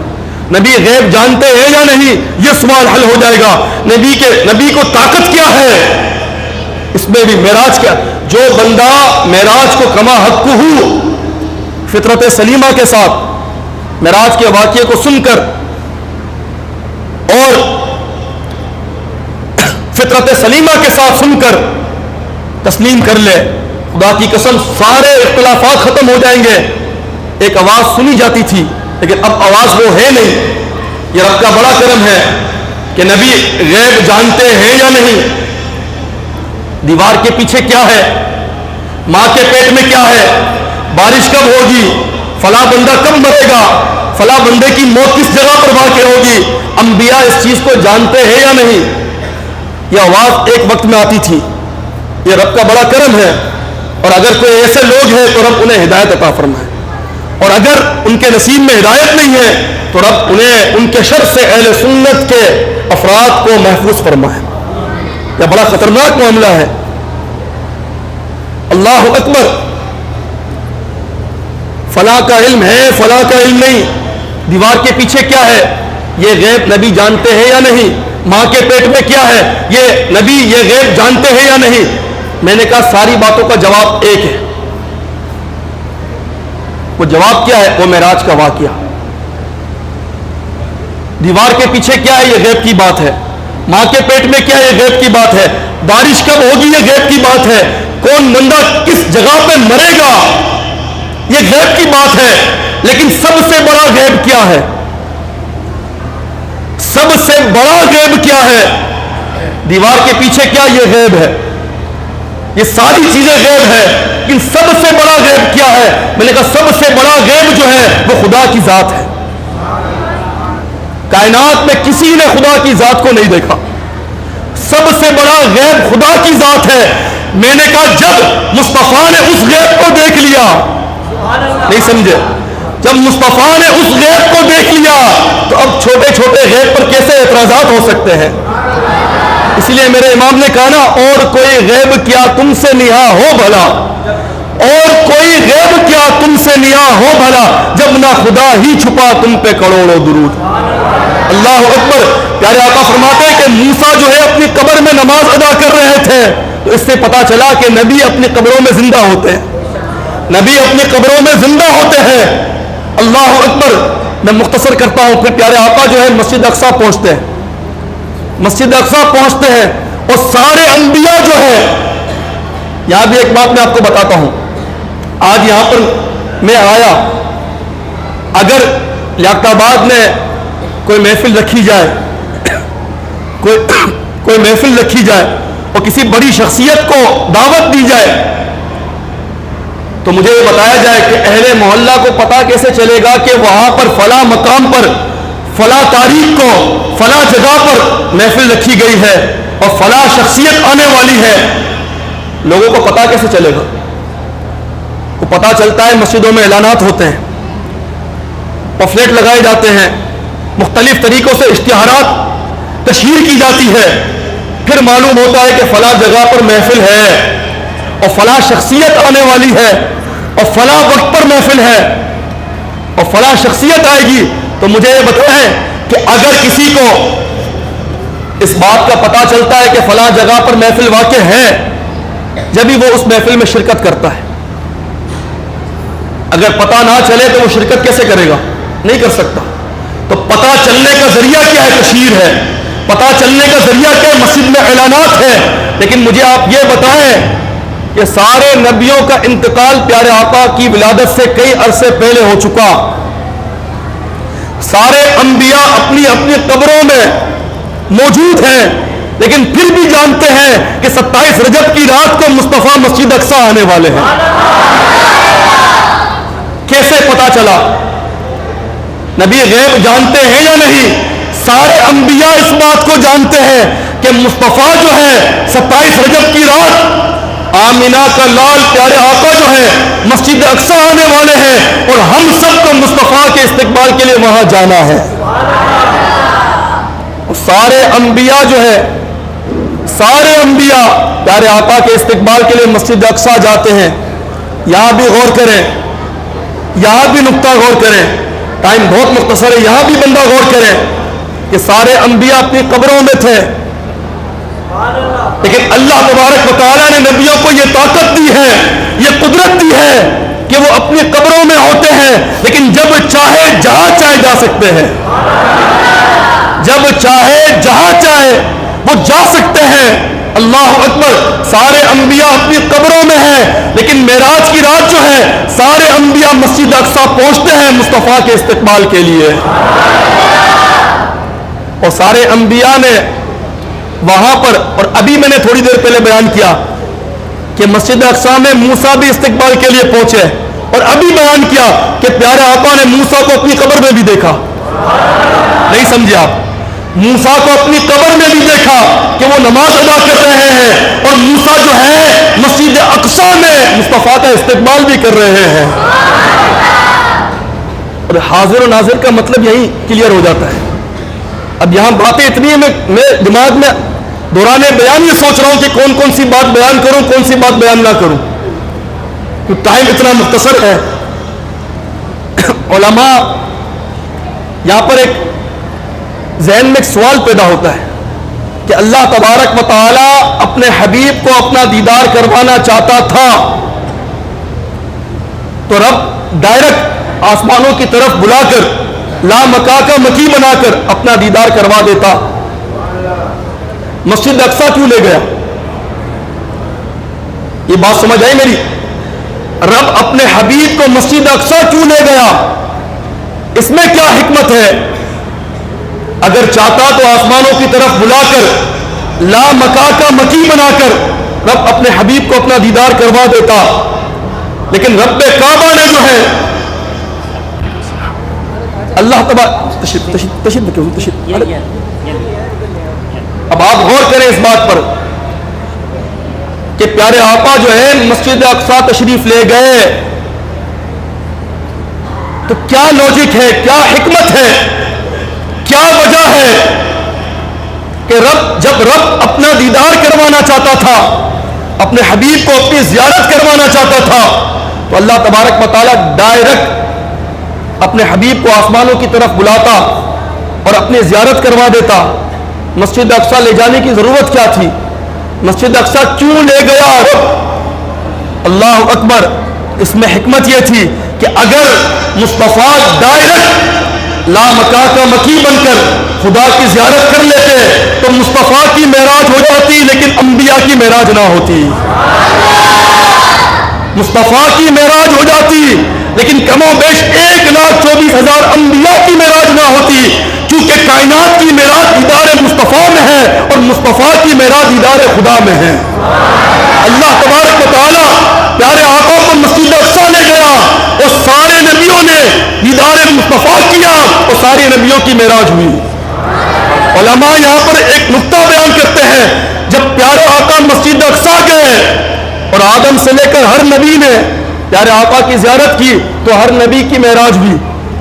[SPEAKER 1] نبی غیب جانتے ہیں یا نہیں، یہ سوال حل ہو جائے گا. نبی کو طاقت کیا ہے، اس میں بھی معراج کیا. جو بندہ معراج کو کما حقہ فطرت سلیمہ کے ساتھ معراج کے واقعے کو سن کر اور فطرت سلیمہ کے ساتھ سن کر تسلیم کر لے، خدا کی قسم سارے اختلافات ختم ہو جائیں گے. ایک آواز سنی جاتی تھی لیکن اب آواز وہ ہے نہیں. یہ رب کا بڑا کرم ہے کہ نبی غیب جانتے ہیں یا نہیں، دیوار کے پیچھے کیا ہے، ماں کے پیٹ میں کیا ہے، بارش کب ہوگی، فلاں بندہ کب مرے گا، فلاں بندے کی موت کس جگہ پر واقع ہوگی، انبیاء اس چیز کو جانتے ہیں یا نہیں. یہ آواز ایک وقت میں آتی تھی. یہ رب کا بڑا کرم ہے. اور اگر کوئی ایسے لوگ ہیں تو رب انہیں ہدایت عطا فرمائے، اور اگر ان کے نصیب میں ہدایت نہیں ہے تو رب انہیں ان کے شر سے اہل سنت کے افراد کو محفوظ فرمائے. یہ بڑا خطرناک معاملہ ہے. اللہ اکبر. فلاں کا علم ہے، فلاں کا علم نہیں، دیوار کے پیچھے کیا ہے، یہ غیب نبی جانتے ہیں یا نہیں، ماں کے پیٹ میں کیا ہے، یہ نبی یہ غیب جانتے ہیں یا نہیں. میں نے کہا ساری باتوں کا جواب ایک ہے. وہ جواب کیا ہے؟ وہ معراج کا واقعہ. دیوار کے پیچھے کیا ہے، یہ غیب کی بات ہے. ماں کے پیٹ میں کیا ہے، یہ غیب کی بات ہے. بارش کب ہوگی، یہ غیب کی بات ہے. کون بندہ کس جگہ پہ مرے گا، یہ غیب کی بات ہے. لیکن سب سے بڑا غیب کیا ہے، سب سے بڑا غیب کیا ہے؟ دیوار کے پیچھے کیا، یہ غیب ہے. یہ ساری چیزیں غیب ہے، لیکن سب سے بڑا غیب کیا ہے؟ میں نے کہا سب سے بڑا غیب جو ہے وہ خدا کی ذات ہے. کائنات میں کسی نے خدا کی ذات کو نہیں دیکھا. سب سے بڑا غیب خدا کی ذات ہے. میں نے کہا جب مصطفیٰ نے اس غیب کو دیکھ لیا، نہیں سمجھے، جب مصطفیٰ نے اس غیب کو دیکھ لیا تو اب چھوٹے چھوٹے غیب پر کیسے اعتراضات ہو سکتے ہیں. اس لیے میرے امام نے کہا نا، اور کوئی غیب کیا تم سے نہا ہو بھلا، اور کوئی غیب کیا تم سے نہا ہو بھلا، جب نہ خدا ہی چھپا تم پہ کروڑوں درود. اللہ اکبر. پیارے آقا فرماتے ہیں کہ موسیٰ جو ہے اپنی قبر میں نماز ادا کر رہے تھے تو اس سے پتا چلا کہ نبی اپنی قبروں میں زندہ ہوتے ہیں، نبی اپنی قبروں میں زندہ ہوتے ہیں. اللہ اکبر. میں مختصر کرتا ہوں. پھر پیارے آقا جو ہے مسجد اقصیٰ پہنچتے ہیں، مسجد اقصیٰ پہنچتے ہیں اور سارے انبیاء جو ہیں، یہاں بھی ایک بات میں آپ کو بتاتا ہوں. آج یہاں پر میں آیا، اگر لیاقت آباد میں کوئی محفل رکھی جائے، کوئی محفل رکھی جائے اور کسی بڑی شخصیت کو دعوت دی جائے تو مجھے یہ بتایا جائے کہ اہل محلہ کو پتا کیسے چلے گا کہ وہاں پر فلاں مقام پر فلاں تاریخ کو فلاں جگہ پر محفل رکھی گئی ہے اور فلاں شخصیت آنے والی ہے. لوگوں کو پتا کیسے چلے گا؟ وہ پتا چلتا ہے مسجدوں میں اعلانات ہوتے ہیں، پمفلیٹ لگائے جاتے ہیں، مختلف طریقوں سے اشتہارات تشہیر کی جاتی ہے. پھر معلوم ہوتا ہے کہ فلاں جگہ پر محفل ہے اور فلاں شخصیت آنے والی ہے اور فلاں وقت پر محفل ہے اور فلاں شخصیت آئے گی. تو مجھے یہ بتائیں کہ اگر کسی کو اس بات کا پتا چلتا ہے کہ فلاں جگہ پر محفل واقع ہے، جب ہی وہ اس محفل میں شرکت کرتا ہے. اگر پتا نہ چلے تو وہ شرکت کیسے کرے گا؟ نہیں کر سکتا. تو پتا چلنے کا ذریعہ کیا ہے؟ تشہیر ہے. پتا چلنے کا ذریعہ کیا ہے؟ مسجد میں اعلانات ہے. لیکن مجھے آپ یہ بتائیں کہ سارے نبیوں کا انتقال پیارے آقا کی ولادت سے کئی عرصے پہلے ہو چکا. سارے انبیاء اپنی اپنی قبروں میں موجود ہیں، لیکن پھر بھی جانتے ہیں کہ 27 رجب کی رات کو مصطفیٰ مسجد اقصیٰ آنے والے ہیں. کیسے پتا چلا؟ نبی غیب جانتے ہیں یا نہیں؟ سارے انبیاء اس بات کو جانتے ہیں کہ مصطفیٰ جو ہے 27 رجب کی رات آمینہ کا لال پیارے آقا جو ہے مسجد اقصی آنے والے ہیں، اور ہم سب کو مصطفیٰ کے استقبال کے لیے وہاں جانا ہے۔ اور سارے انبیاء جو ہے، سارے انبیاء پیارے آقا کے استقبال کے لیے مسجد اقصی جاتے ہیں۔ یہاں بھی غور کریں، یہاں بھی نقطہ غور کریں، ٹائم بہت مختصر ہے، یہاں بھی بندہ غور کریں کہ سارے انبیاء اپنی قبروں میں تھے، لیکن اللہ تبارک و تعالیٰ نے نبیوں کو یہ طاقت دی ہے، یہ قدرت دی ہے کہ وہ اپنی قبروں میں ہوتے ہیں، لیکن جب چاہے جہاں چاہے جا سکتے ہیں، جب چاہے جہاں چاہے وہ جا سکتے ہیں۔ اللہ اکبر، سارے انبیاء اپنی قبروں میں ہیں، لیکن معراج کی رات جو ہے سارے انبیاء مسجد اقصی پہنچتے ہیں مصطفیٰ کے استقبال کے لیے، اور سارے انبیاء نے وہاں پر، اور ابھی میں نے تھوڑی دیر پہلے بیان کیا کہ مسجد اقصی میں موسیٰ بھی استقبال کے لیے پہنچے، اور ابھی بیان کیا کہ پیارے آقا نے موسیٰ کو اپنی قبر میں بھی دیکھا۔ نہیں سمجھے آپ؟ موسیٰ کو اپنی قبر میں بھی دیکھا کہ وہ نماز ادا کر رہے ہیں، اور موسیٰ جو ہے مسجد اقصی میں مصطفیٰ کا استقبال بھی کر رہے ہیں۔ اور حاضر و ناظر کا مطلب یہی کلیئر ہو جاتا ہے۔ اب یہاں باتیں اتنی ہیں، میں دماغ میں دوران بیان یہ سوچ رہا ہوں کہ کون کون سی بات بیان کروں، کون سی بات بیان نہ کروں، کیونکہ ٹائم اتنا مختصر ہے۔ علماء یہاں پر ایک ذہن میں ایک سوال پیدا ہوتا ہے کہ اللہ تبارک و تعالی اپنے حبیب کو اپنا دیدار کروانا چاہتا تھا تو رب ڈائریکٹ آسمانوں کی طرف بلا کر لا مکا کا مکی بنا کر اپنا دیدار کروا دیتا، مسجد اقصی کیوں لے گیا؟ یہ بات سمجھ آئی میری؟ رب اپنے حبیب کو مسجد اقصی کیوں لے گیا؟ اس میں کیا حکمت ہے؟ اگر چاہتا تو آسمانوں کی طرف بلا کر لا مکا کا مکی بنا کر رب اپنے حبیب کو اپنا دیدار کروا دیتا، لیکن رب کعبہ نے جو ہے اللہ تشریف اب آپ غور کریں اس بات پر کہ پیارے آقا جو ہے مسجد اقصی تشریف لے گئے، تو کیا لاجک ہے، کیا حکمت ہے، کیا وجہ ہے کہ جب رب اپنا دیدار کروانا چاہتا تھا، اپنے حبیب کو اپنی زیارت کروانا چاہتا تھا، تو اللہ تبارک و تعالیٰ ڈائریکٹ اپنے حبیب کو آسمانوں کی طرف بلاتا اور اپنی زیارت کروا دیتا۔ مسجد اقصی لے جانے کی ضرورت کیا تھی؟ مسجد اقصی کیوں لے گیا رب؟ اللہ اکبر، اس میں حکمت یہ تھی کہ اگر مصطفیٰ ڈائریکٹ لا مکا کا مکی بن کر خدا کی زیارت کر لیتے تو مصطفیٰ کی معراج ہو جاتی، لیکن انبیاء کی معراج نہ ہوتی۔ مصطفیٰ کی معراج ہو جاتی، لیکن کم و بیش 1,24,000 انبیاء کی معراج نہ ہوتی، کیونکہ کائنات کی معراج دیدار مصطفیٰ میں ہے اور مصطفیٰ کی معراج دیدار خدا میں ہے۔ اللہ تبارک و تعالیٰ پیارے آقا کو مسجد اقصی لے گیا اور سارے نبیوں نے دیدار مصطفیٰ کیا اور سارے نبیوں کی معراج ہوئی۔ علماء یہاں پر ایک نقطہ بیان کرتے ہیں، جب پیارے آقا مسجد اقصی گئے اور آدم سے لے کر ہر نبی نے پیارے آقا کی زیارت کی تو ہر نبی کی معراج ہوئی۔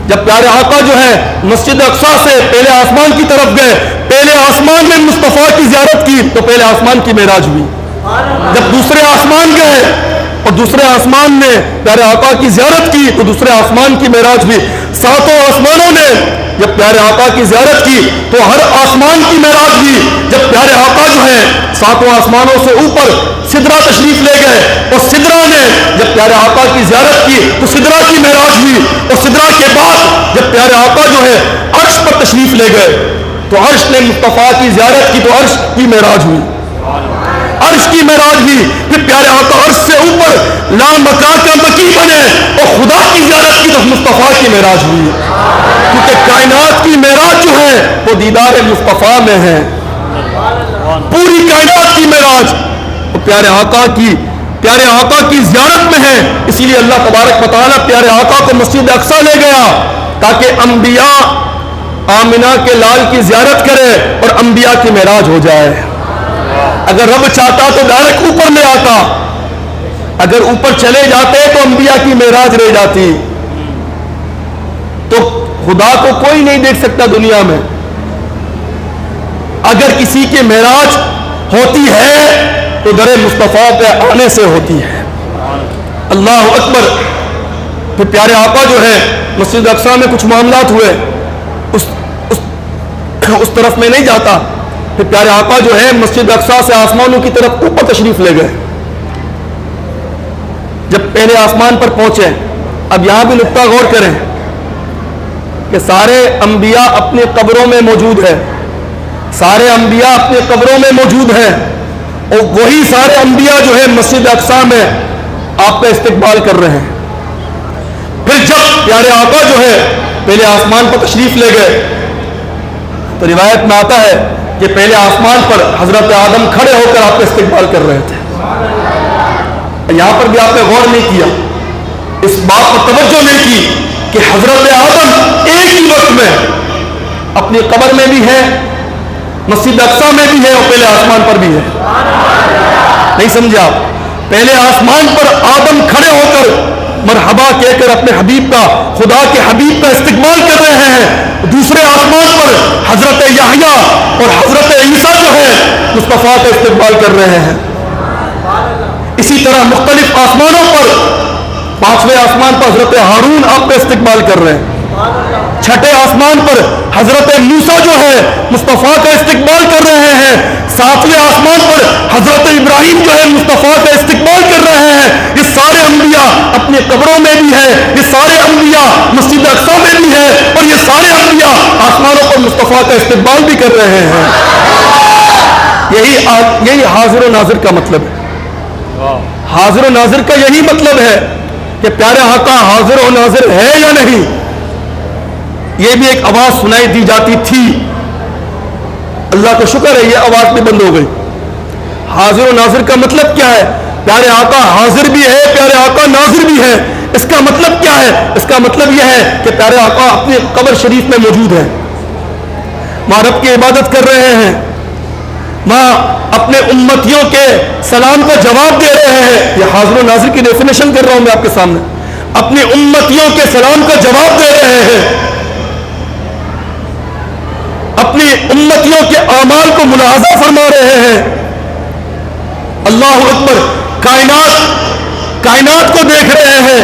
[SPEAKER 1] جب پیارے آقا جو ہے مسجد اقصی سے پہلے آسمان کی طرف گئے، پہلے آسمان میں مصطفیٰ کی زیارت کی تو پہلے آسمان کی معراج ہوئی۔ جب دوسرے آسمان گئے اور دوسرے آسمان میں پیارے آقا کی زیارت کی تو دوسرے آسمان کی معراج ہوئی۔ ساتوں آسمانوں نے جب پیارے آقا کی زیارت کی تو ہر آسمان کی معراج ہوئی۔ جب پیارے آقا جو ہے ساتوں آسمانوں سے اوپر سدرہ تشریف لے گئے اور سدرہ نے جب پیارے آقا کی زیارت کی تو سدرہ کی معراج ہوئی، اور سدرہ کے بعد جب پیارے آقا جو ہے عرش پر تشریف لے گئے تو عرش نے مصطفیٰ کی زیارت کی تو عرش کی معراج ہوئی، عرش کی معراج ہوئی۔ پھر پیارے آقا عرش سے اوپر لا مکا کا مکی بنے اور خدا کی زیارت کی تو مصطفیٰ کی معراج ہوئی، کیونکہ کائنات کی معراج جو ہے وہ دیدار مصطفیٰ میں ہے۔ پوری کائنات کی معراج پیارے آقا کی زیارت میں ہے، اسی لیے اللہ تبارک و تعالیٰ پیارے آقا کو مسجد اقصی لے گیا تاکہ انبیاء آمنہ کے لال کی زیارت کرے اور انبیاء کی معراج ہو جائے. اگر رب چاہتا تو ڈائریکٹ اوپر لے آتا, اگر اوپر چلے جاتے تو انبیاء کی معراج رہ جاتی. تو خدا کو کوئی نہیں دیکھ سکتا دنیا میں. اگر کسی کی معراج ہوتی ہے تو در مصطفیٰ پہ آنے سے ہوتی ہے. اللہ اکبر. پھر پیارے آقا جو ہے مسجد اقصیٰ میں کچھ معاملات ہوئے, اس طرف میں نہیں جاتا. پھر پیارے آقا جو ہے مسجد اقصیٰ سے آسمانوں کی طرف اوپر تشریف لے گئے. جب پہلے آسمان پر پہنچے, اب یہاں بھی نقطہ غور کریں کہ سارے انبیاء اپنی قبروں میں موجود ہیں, سارے انبیاء اپنی قبروں میں موجود ہیں, اور وہی سارے انبیاء جو ہے مسجد اقصیٰ میں آپ کا استقبال کر رہے ہیں. پھر جب پیارے آقا جو ہے پہلے آسمان پر تشریف لے گئے تو روایت میں آتا ہے کہ پہلے آسمان پر حضرت آدم کھڑے ہو کر آپ کا استقبال کر رہے تھے. یہاں پر بھی آپ نے غور نہیں کیا, اس بات پر توجہ نہیں کی کہ حضرت آدم ایک ہی وقت میں اپنی قبر میں بھی ہے, مسجد اقصیٰ میں بھی ہے, اور پہلے آسمان پر بھی ہے. نہیں سمجھا؟ پہلے آسمان پر آدم کھڑے ہو کر مرحبا کہہ کر اپنے حبیب کا, خدا کے حبیب کا استقبال کر رہے ہیں. دوسرے آسمان پر حضرت یحییٰ اور حضرت عیسیٰ جو ہے مصطفیٰ کا استقبال کر رہے ہیں. اسی طرح مختلف آسمانوں پر, پانچویں آسمان پر حضرت ہارون آپ کا استقبال کر رہے ہیں. چھٹے آسمان پر حضرت موسیٰ جو ہے مصطفیٰ کا استقبال کر رہے ہیں. ساتویں آسمان پر حضرت ابراہیم جو ہے مصطفیٰ کا استقبال کر رہے ہیں. یہ سارے انبیاء اپنی قبروں میں بھی ہیں, یہ سارے انبیاء مسجد اقصیٰ میں بھی ہیں, اور یہ سارے انبیاء آسمانوں پر مصطفیٰ کا استقبال بھی کر رہے ہیں. یہی حاضر و ناظر کا مطلب ہے. حاضر و ناظر کا یہی مطلب ہے کہ پیارے آقا حاضر و ناظر ہے یا نہیں. یہ بھی ایک آواز سنائی دی جاتی تھی, اللہ کا شکر ہے یہ آواز بھی بند ہو گئی. حاضر و ناظر کا مطلب کیا ہے؟ پیارے آقا حاضر بھی ہے, پیارے آقا ناظر بھی ہے. اس کا مطلب کیا ہے؟ اس کا مطلب یہ ہے کہ پیارے آقا اپنی قبر شریف میں موجود ہیں, وہاں رب کی عبادت کر رہے ہیں, وہاں اپنے امتیوں کے سلام کا جواب دے رہے ہیں. یہ حاضر و ناظر کی ڈیفینیشن کر رہا ہوں میں آپ کے سامنے. اپنی امتیوں کے سلام کا جواب دے رہے ہیں, اپنی امتیوں کے اعمال کو ملاحظہ فرما رہے ہیں. اللہ اکبر. کائنات کو دیکھ رہے ہیں.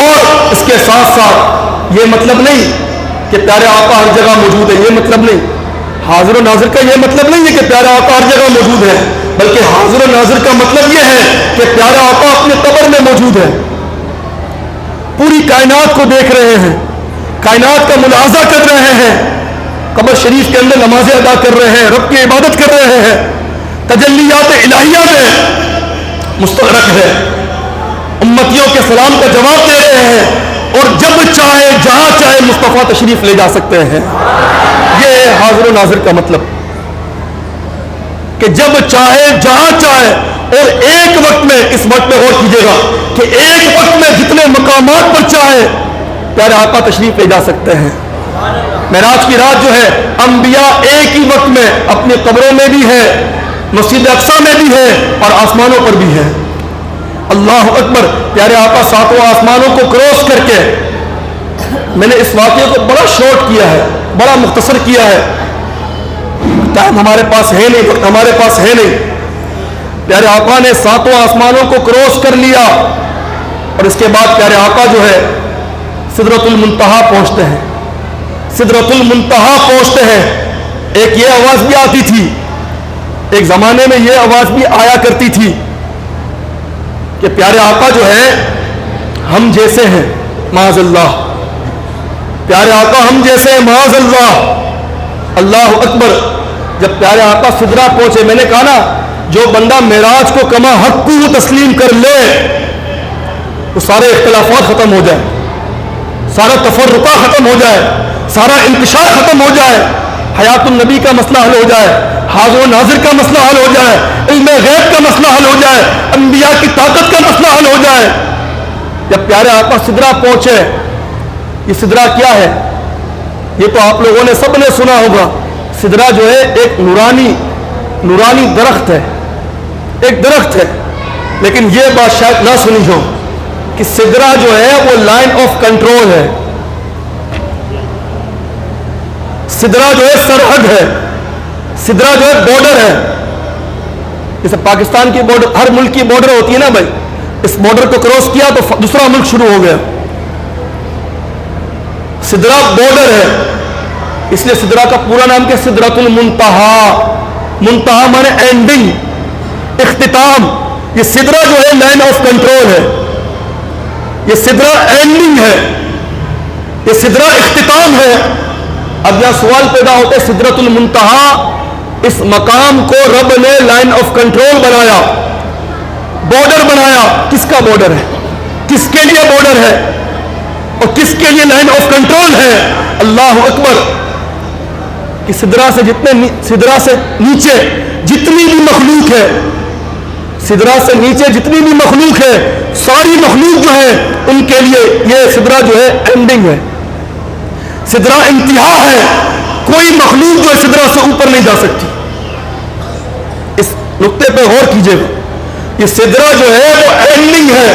[SPEAKER 1] اور اس کے ساتھ ساتھ یہ مطلب نہیں کہ پیارے آقا ہر جگہ موجود ہے, یہ مطلب نہیں. حاضر و ناظر کا یہ مطلب نہیں ہے کہ پیارے آقا ہر جگہ موجود ہے, بلکہ حاضر و ناظر کا مطلب یہ ہے کہ پیارے آقا اپنی قبر میں موجود ہے, پوری کائنات کو دیکھ رہے ہیں, کائنات کا ملاحظہ کر رہے ہیں, قبر شریف کے اندر نمازیں ادا کر رہے ہیں, رب کی عبادت کر رہے ہیں, تجلیات الہیہ میں مستغرق ہے, امتیوں کے سلام کا جواب دے رہے ہیں, اور جب چاہے جہاں چاہے مصطفیٰ تشریف لے جا سکتے ہیں. یہ حاضر و ناظر کا مطلب کہ جب چاہے جہاں چاہے, اور ایک وقت میں, اس وقت میں غور کیجیے گا کہ ایک وقت میں جتنے مقامات پر چاہے پیارے آقا تشریف لے جا سکتے ہیں. معراج کی رات جو ہے انبیاء ایک ہی وقت میں اپنی قبروں میں بھی ہے, مسجد اقصیٰ میں بھی ہے, اور آسمانوں پر بھی ہے. اللہ اکبر. پیارے آقا ساتوں آسمانوں کو کراس کر کے, میں نے اس واقعے کو بڑا شارٹ کیا ہے, بڑا مختصر کیا ہے, ٹائم ہمارے پاس ہے نہیں, وقت ہمارے پاس ہے نہیں. پیارے آقا نے ساتوں آسمانوں کو کراس کر لیا, اور اس کے بعد پیارے آقا جو ہے سدرۃ المنتہا پہنچتے ہیں. سدرۃ المنتہا پہنچتے ہیں. ایک یہ آواز بھی آتی تھی, ایک زمانے میں یہ آواز بھی آیا کرتی تھی کہ پیارے آقا جو ہے ہم جیسے ہیں معاذ اللہ, پیارے آقا ہم جیسے ہیں معاذ اللہ. اللہ اکبر. جب پیارے آقا سدرہ پہنچے, میں نے کہا نا جو بندہ معراج کو کما حق کو تسلیم کر لے تو سارے اختلافات ختم ہو جائے, سارا تفرقہ ختم ہو جائے, سارا انتشار ختم ہو جائے, حیات النبی کا مسئلہ حل ہو جائے, حاضر و ناظر کا مسئلہ حل ہو جائے, علم غیب کا مسئلہ حل ہو جائے, انبیاء کی طاقت کا مسئلہ حل ہو جائے. جب پیارے آقا سدرہ پہنچے یہ سدرا کیا ہے؟ یہ تو آپ لوگوں نے سب نے سنا ہوگا. سدرا جو ہے ایک نورانی درخت ہے، ایک درخت ہے. لیکن یہ بات شاید نہ سنی ہو کہ سدرا جو ہے وہ لائن آف کنٹرول ہے. سدرا جو ہے سرحد ہے، سدرا جو ہے بارڈر ہے. جیسے پاکستان کی بارڈر، ہر ملک کی بارڈر ہوتی ہے نا بھائی، اس بارڈر کو کراس کیا تو دوسرا ملک شروع ہو گیا. سدرا بارڈر ہے، اس لیے سدرا کا پورا نام کیا؟ سدرۃ المنتہا. منتہا مانے اینڈنگ، اختتام. یہ سدرا جو ہے لائن آف کنٹرول ہے، یہ سدرا اینڈنگ ہے، یہ سدرا اختتام ہے. اب یہاں سوال پیدا ہوتا ہے، سدرۃ المنتہا، اس مقام کو رب نے لائن آف کنٹرول بنایا، بارڈر بنایا. کس کا بارڈر ہے؟ کس کے لیے بارڈر ہے اور کس کے لیے لائن آف کنٹرول ہے؟ اللہ اکبر. کہ سدرا سے نیچے جتنی بھی مخلوق ہے، سدرا سے نیچے جتنی بھی مخلوق ہے، ساری مخلوق جو ہے ان کے لیے یہ سدرا جو ہے اینڈنگ ہے، سدرا انتہا ہے. کوئی مخلوق جو ہے سدرا سے اوپر نہیں جا سکتی. اس نقطے پہ غور کیجئے گا. یہ سدرا جو ہے وہ اینڈنگ ہے،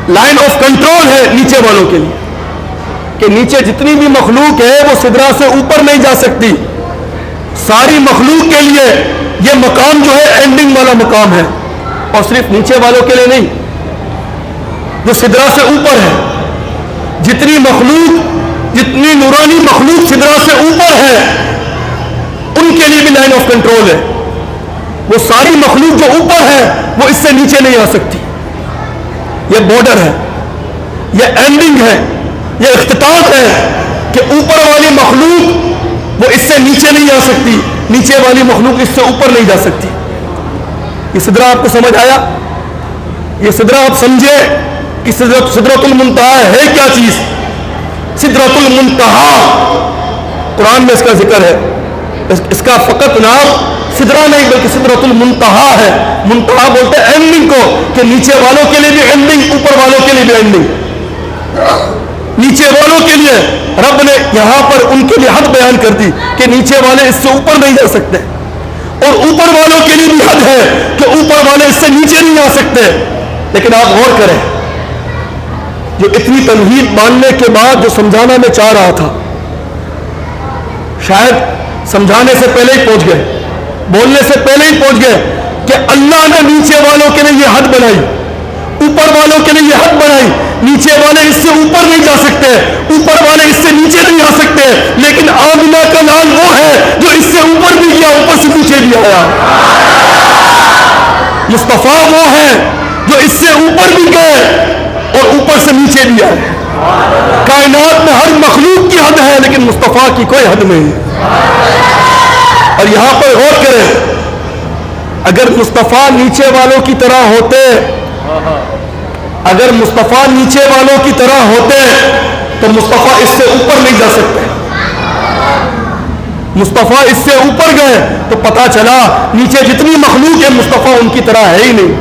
[SPEAKER 1] لائن آف کنٹرول ہے نیچے والوں کے لیے، کہ نیچے جتنی بھی مخلوق ہے وہ سدرا سے اوپر نہیں جا سکتی. ساری مخلوق کے لیے یہ مقام جو ہے اینڈنگ والا مقام ہے. اور صرف نیچے والوں کے لیے نہیں، جو سدرا سے اوپر ہے، جتنی مخلوق، جتنی نورانی مخلوق سدرا سے اوپر ہے ان کے لیے بھی لائن آف کنٹرول ہے. وہ ساری مخلوق جو اوپر ہے وہ اس سے نیچے نہیں آ سکتی. یہ بارڈر ہے، یہ اینڈنگ ہے، یہ اختتام ہے کہ اوپر والی مخلوق وہ اس سے نیچے نہیں آ سکتی، نیچے والی مخلوق اس سے اوپر نہیں جا سکتی. یہ سدرا آپ کو سمجھ آیا؟ یہ سدرا آپ سمجھے کہ سدرۃ المنتہا ہے کیا چیز؟ سدرۃ المنتہا قرآن میں اس کا ذکر ہے. اس کا فقط نام سدرا نہیں بلکہ سدرۃ المنتہا ہے. منتہا بولتے ہیں اینڈنگ کو، کہ نیچے والوں کے لیے بھی اینڈنگ، اوپر والوں کے لیے بھی اینڈنگ. نیچے والوں کے لیے رب نے یہاں پر ان کے لیے حد بیان کر دی کہ نیچے والے اس سے اوپر نہیں جا سکتے، اور اوپر والوں کے لیے بھی حد ہے کہ اوپر والے اس سے نیچے نہیں آ سکتے. لیکن آپ غور کریں، جو اتنی تمہید ماننے کے بعد جو سمجھانا میں چاہ رہا تھا، شاید سمجھانے سے پہلے ہی پہنچ گئے، بولنے سے پہلے ہی پہنچ گئے کہ اللہ نے نیچے والوں کے لیے یہ حد بنائی، اوپر والوں کے لیے یہ حد بنائی. نیچے والے اس سے اوپر نہیں جا سکتے، اوپر والے اس سے نیچے نہیں آ سکتے. لیکن آمنہ کا لال وہ ہے جو اس سے اوپر بھی گیا، اوپر سے نیچے بھی آیا. مصطفیٰ وہ ہے جو اس سے اوپر بھی گئے اور اوپر سے نیچے بھی آئے. کائنات میں ہر مخلوق کی حد ہے لیکن مصطفیٰ کی کوئی حد نہیں. اور یہاں پر غور کریں، اگر مصطفیٰ نیچے والوں کی طرح ہوتے، اگر مصطفیٰ نیچے والوں کی طرح ہوتے تو مصطفیٰ اس سے اوپر نہیں جا سکتے. مصطفیٰ اس سے اوپر گئے تو پتا چلا نیچے جتنی مخلوق ہے مصطفیٰ ان کی طرح ہے ہی نہیں.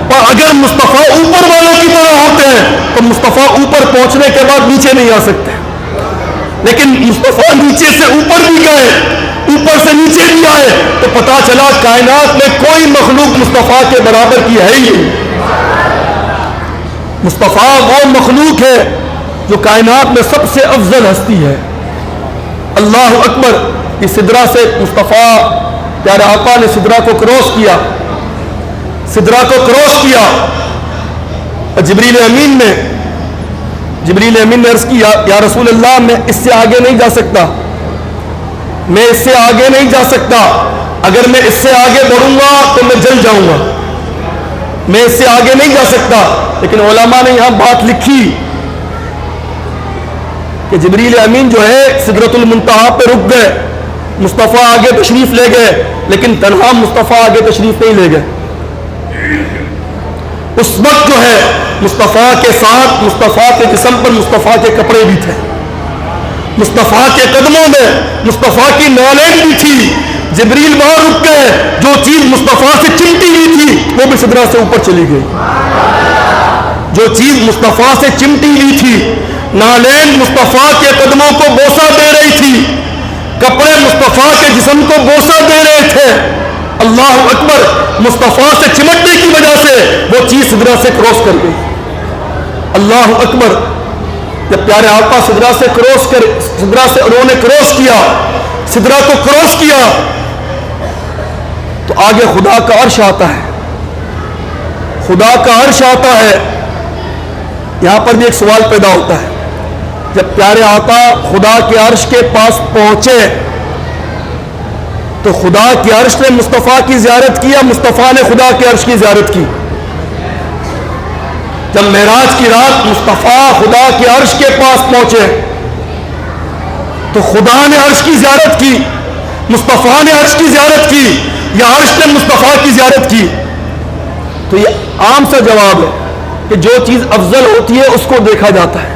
[SPEAKER 1] اور اگر مصطفیٰ اوپر والوں کی طرح ہوتے ہیں تو مصطفیٰ اوپر پہنچنے کے بعد نیچے نہیں آ سکتے. لیکن مصطفیٰ نیچے سے اوپر بھی گئے، اوپر سے نیچے بھی آئے تو پتا چلا کائنات میں کوئی مخلوق مصطفیٰ کے برابر کی ہے ہی نہیں. مصطفیٰ وہ مخلوق ہے جو کائنات میں سب سے افضل ہستی ہے. اللہ اکبر. یہ سدرا سے مصطفیٰ پیارے آقا نے سدرا کو کراس کیا، سدرا کو کراس کیا. اور جبریل امین نے عرض کی یا رسول اللہ میں اس سے آگے نہیں جا سکتا، میں اس سے آگے نہیں جا سکتا. اگر میں اس سے آگے بڑھوں گا تو میں جل جاؤں گا، میں اس سے آگے نہیں جا سکتا. لیکن علماء نے یہاں بات لکھی کہ جبریل امین جو ہے سدرۃ المنتہا پہ رک گئے، مصطفیٰ آگے تشریف لے گئے، لیکن تنہا مصطفیٰ آگے تشریف نہیں لے گئے. اس وقت جو ہے مصطفیٰ کے ساتھ مصطفیٰ کے جسم پر مصطفیٰ کے کپڑے بھی تھے، مصطفیٰ کے قدموں میں مصطفیٰ کی نالین بھی تھی. جبریل وہاں رک گئے، جو چیز مصطفیٰ سے چمٹی ہوئی تھی وہ بھی سدرا سے اوپر چلی گئی. جو چیز مصطفیٰ سے چمٹی ہوئی تھی، نالین مصطفیٰ کے قدموں کو بوسہ دے رہی تھی، کپڑے مصطفیٰ کے جسم کو بوسہ دے رہے تھے، اللہ اکبر، مصطفیٰ سے چمٹنے کی وجہ سے وہ چیز سدرہ سے کراس کر گئی۔ اللہ اکبر، جب پیارے آقا سدرہ سے انہوں نے کراس کیا، سدرہ کو کراس کیا، تو آگے خدا کا عرش آتا ہے، خدا کا عرش آتا ہے۔ یہاں پر بھی ایک سوال پیدا ہوتا ہے، جب پیارے آقا خدا کے عرش کے پاس پہنچے تو خدا کے عرش نے مصطفیٰ کی زیارت کی یا مصطفیٰ نے خدا کے عرش کی زیارت کی؟ جب معراج کی رات مصطفیٰ خدا کے عرش کے پاس پہنچے تو خدا نے عرش کی زیارت کی، مصطفیٰ نے عرش کی زیارت کی یا عرش نے مصطفیٰ کی زیارت کی؟ تو یہ عام سا جواب ہے کہ جو چیز افضل ہوتی ہے اس کو دیکھا جاتا ہے،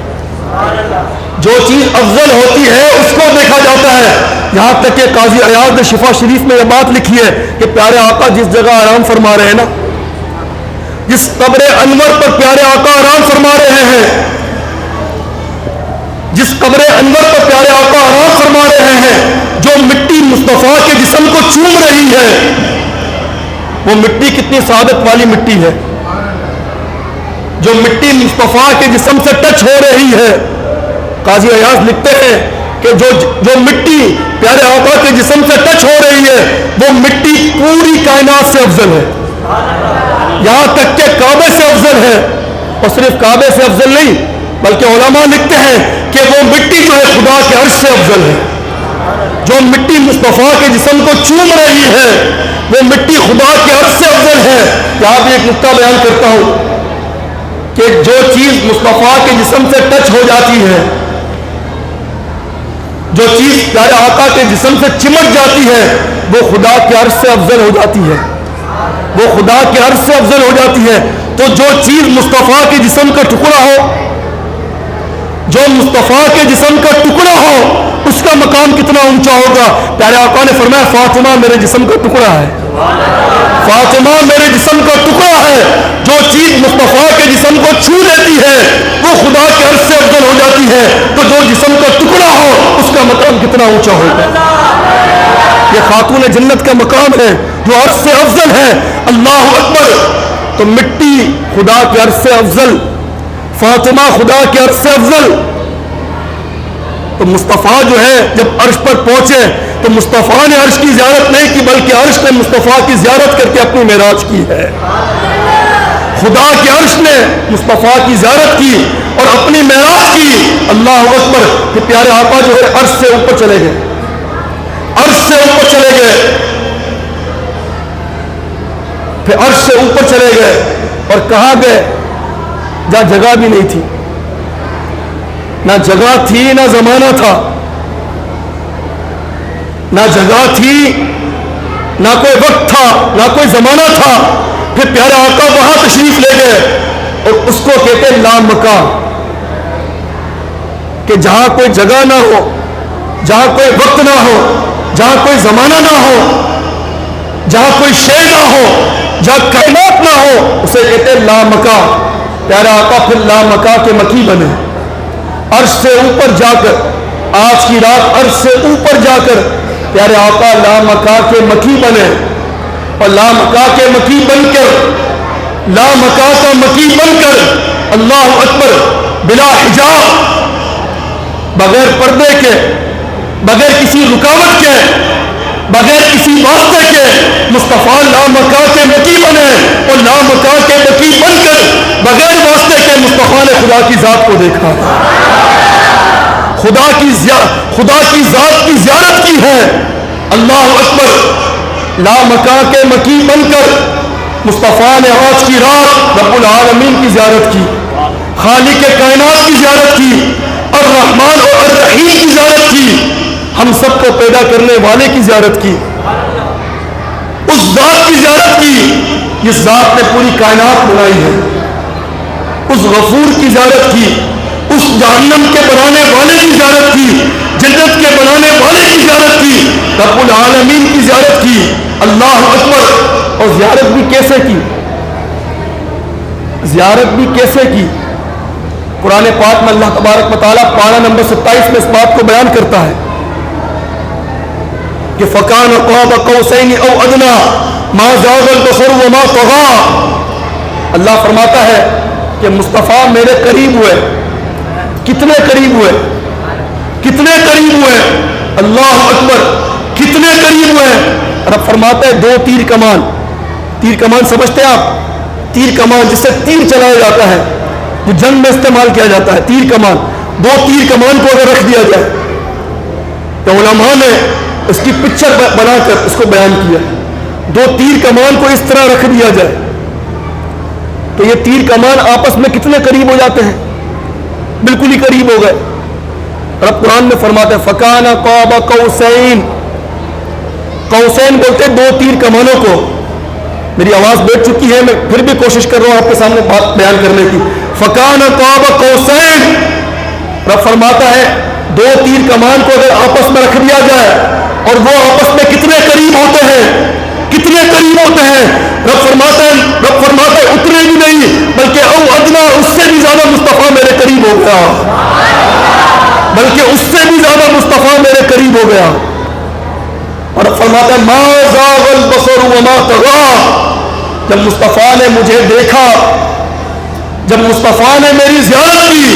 [SPEAKER 1] جو چیز افضل ہوتی ہے اس کو دیکھا جاتا ہے۔ یہاں تک کہ قاضی عیاض نے شفا شریف میں یہ بات لکھی ہے کہ پیارے آقا جس جگہ آرام فرما رہے ہیں نا، جس قبر انور پر پیارے آقا آرام فرما رہے ہیں، جس قبر انور پر پیارے آقا آرام فرما رہے ہیں، جو مٹی مصطفیٰ کے جسم کو چوم رہی ہے، وہ مٹی کتنی سعادت والی مٹی ہے، جو مٹی مصطفیٰ کے جسم سے ٹچ ہو رہی ہے۔ قاضی عیاض لکھتے ہیں کہ جو مٹی پیارے آقا کے جسم سے ٹچ ہو رہی ہے وہ مٹی پوری کائنات سے افضل ہے، یہاں تک کہ کعبے سے افضل ہے، اور صرف کعبے سے افضل نہیں بلکہ علماء لکھتے ہیں کہ وہ مٹی جو ہے خدا کے عرش سے افضل ہے، جو مٹی مصطفیٰ کے جسم کو چوم رہی ہے وہ مٹی خدا کے عرش سے افضل ہے۔ یہاں بھی ایک نقطہ بیان کرتا ہوں کہ جو چیز مصطفیٰ کے جسم سے ٹچ ہو جاتی ہے، جو چیز پیارے آقا کے جسم سے چمٹ جاتی ہے، وہ خدا کے عرش سے افضل ہو جاتی ہے، وہ خدا کے عرش سے افضل ہو جاتی ہے۔ تو جو چیز مصطفیٰ کے جسم کا ٹکڑا ہو، جو مصطفیٰ کے جسم کا ٹکڑا ہو، اس کا مقام کتنا اونچا ہوگا۔ پیارے آقا نے فرمایا فاطمہ میرے جسم کا ٹکڑا ہے، فاطمہ میرے جسم کا ٹکڑا ہے۔ جو چیز مصطفیٰ کے جسم کو چھو لیتی ہے وہ خدا کے عرش سے افضل ہو جاتی ہے، تو جو جسم کا ٹکڑا ہو اس کا مقام کتنا اونچا ہوگا۔ یہ خاتون جنت کا مقام ہے جو عرش سے افضل ہے۔ اللہ اکبر، تو مٹی خدا کے عرش سے افضل، فاطمہ خدا کے عرش سے افضل، تو مصطفیٰ جو ہے جب عرش پر پہنچے تو مصطفیٰ نے عرش کی زیارت نہیں کی بلکہ عرش نے مصطفیٰ کی زیارت کر کے اپنی معراج کی ہے۔ خدا کے عرش نے مصطفیٰ کی زیارت کی اور اپنی معراج کی۔ اللہ اکبر، کہ پیارے آقا جو ہے عرش سے اوپر چلے گئے، عرش سے اوپر چلے گئے، پھر عرش سے اوپر چلے گئے اور کہاں گئے جہاں جگہ بھی نہیں تھی، نہ جگہ تھی نہ زمانہ تھا، نہ جگہ تھی نہ کوئی وقت تھا نہ کوئی زمانہ تھا۔ پھر پیارے آقا وہاں تشریف لے گئے اور اس کو کہتے ہیں لامکان، کہ جہاں کوئی جگہ نہ ہو، جہاں کوئی وقت نہ ہو، جہاں کوئی زمانہ نہ ہو، جہاں کوئی شے نہ ہو، جہاں کائنات نہ ہو، اسے کہتے ہیں لامکان۔ پیارے آقا پھر لامکان کے مکی بنے، عرش سے اوپر جا کر، آج کی رات عرش سے اوپر جا کر پیارے آقا لامکان کے مکی بنے، اور لامکان کے مکی بن کر، لامکان کا مکی بن کر، اللہ اکبر، بلا حجاب، بغیر پردے کے، بغیر کسی رکاوٹ کے، بغیر کسی واسطے کے مصطفیٰ لامکان کے مکی بنے، اور لامکان کے مکی بن کر بغیر واسطے کے مصطفیٰ نے خدا کی ذات کو دیکھا، خدا کی ذات کی زیارت کی ہے۔ اللہ اکبر، لامکان کے مکی بن کر مصطفیٰ نے آج کی رات رب العالمین کی زیارت کی، خالق کائنات کی زیارت کی، الرحمن اور الرحیم کی زیارت کی، ہم سب کو پیدا کرنے والے کی زیارت کی، اس ذات کی زیارت کی جس ذات نے پوری کائنات بنائی ہے، اس غفور کی زیارت کی، اس جہنم کے بنانے والے کی زیارت کی، جنت کے بنانے والے کی زیارت کی، رب العالمین کی زیارت کی۔ اللہ اکبر، اور زیارت بھی کیسے کی؟ زیارت بھی کیسے کی؟ قرآن پاک میں اللہ تبارک و تعالیٰ پارہ نمبر 27 میں اس بات کو بیان کرتا ہے کہ فَكَانَ قَابَ قَوْسَيْنِ أَوْ أَدْنَىٰ مَا زَاغَ الْبَصَرُ وَمَا طَغَىٰ۔ اللہ فرماتا ہے کہ مصطفیٰ میرے قریب ہوئے۔ کتنے قریب ہوئے؟ کتنے قریب ہوئے؟ اللہ اکبر، کتنے قریب ہوئے؟ رب فرماتا ہے 2 تیر کمان۔ تیر کمان سمجھتے ہیں آپ؟ تیر کمان جس سے تیر چلایا جاتا ہے، جو جنگ میں استعمال کیا جاتا ہے، تیر کمان۔ 2 تیر کمان کو اگر رکھ دیا جائے تو علماء نے اس کی پکچر بنا کر اس کو بیان کیا۔ 2 تیر کمان کو اس طرح رکھ دیا جائے تو یہ تیر کمان آپس میں کتنے قریب ہو جاتے ہیں؟ بالکل ہی قریب ہو گئے۔ رب قرآن میں فرماتے ہیں فَكَانَ قَابَ قَوْسَيْن۔ قوسین بولتے 2 تیر کمانوں کو۔ میری آواز بیٹھ چکی ہے، میں پھر بھی کوشش کر رہا ہوں آپ کے سامنے بات بیان کرنے کی۔ فَكَانَ قَابَ قَوْسَيْن، رب فرماتا ہے 2 تیر کمان کو اگر آپس میں رکھ دیا جائے اور وہ آپس میں کتنے قریب ہوتے ہیں؟ کتنے قریب ہوتے ہیں؟ رب فرماتا ہے اتنے بھی نہیں بلکہ او ادنا، اس سے بھی زیادہ مصطفیٰ میرے قریب ہو گیا، بلکہ اس سے بھی زیادہ مصطفیٰ میرے قریب ہو گیا۔ اور رب فرماتا ہے ما زاغ البصر وما طغیٰ۔ جب مصطفیٰ نے مجھے دیکھا، جب مصطفیٰ نے میری زیارت کی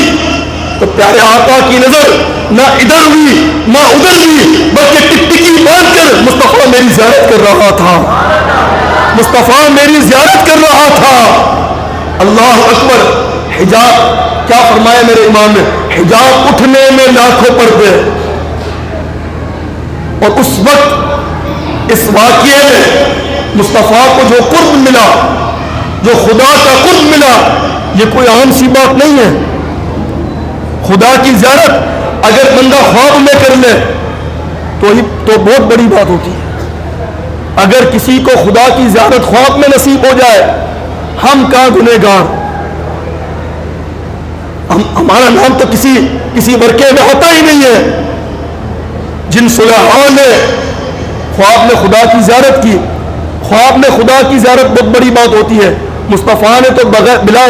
[SPEAKER 1] تو پیارے آقا کی نظر نہ ادھر ہوئی نہ ادھر ہوئی بلکہ ٹکٹکی باندھ کر مصطفیٰ میری زیارت کر رہا تھا، مصطفیٰ میری زیارت کر رہا تھا۔ اللہ اکبر۔ حجاب کیا فرمایا میرے امام نے؟ حجاب اٹھنے میں لاکھوں پردے، اور اس وقت اس واقعے میں مصطفیٰ کو جو قرب ملا، جو خدا کا قرب ملا، یہ کوئی عام سی بات نہیں ہے۔ خدا کی زیارت اگر بندہ خواب میں کر لے تو بہت بڑی بات ہوتی ہے۔ اگر کسی کو خدا کی زیارت خواب میں نصیب ہو جائے، ہم کہاں گنہگار، ہمارا نام تو کسی ورقے میں ہوتا ہی نہیں ہے۔ جن صلحاء نے خواب میں خدا کی زیارت کی، خواب میں خدا کی زیارت بہت بڑی بات ہوتی ہے۔ مصطفیٰ نے تو بلا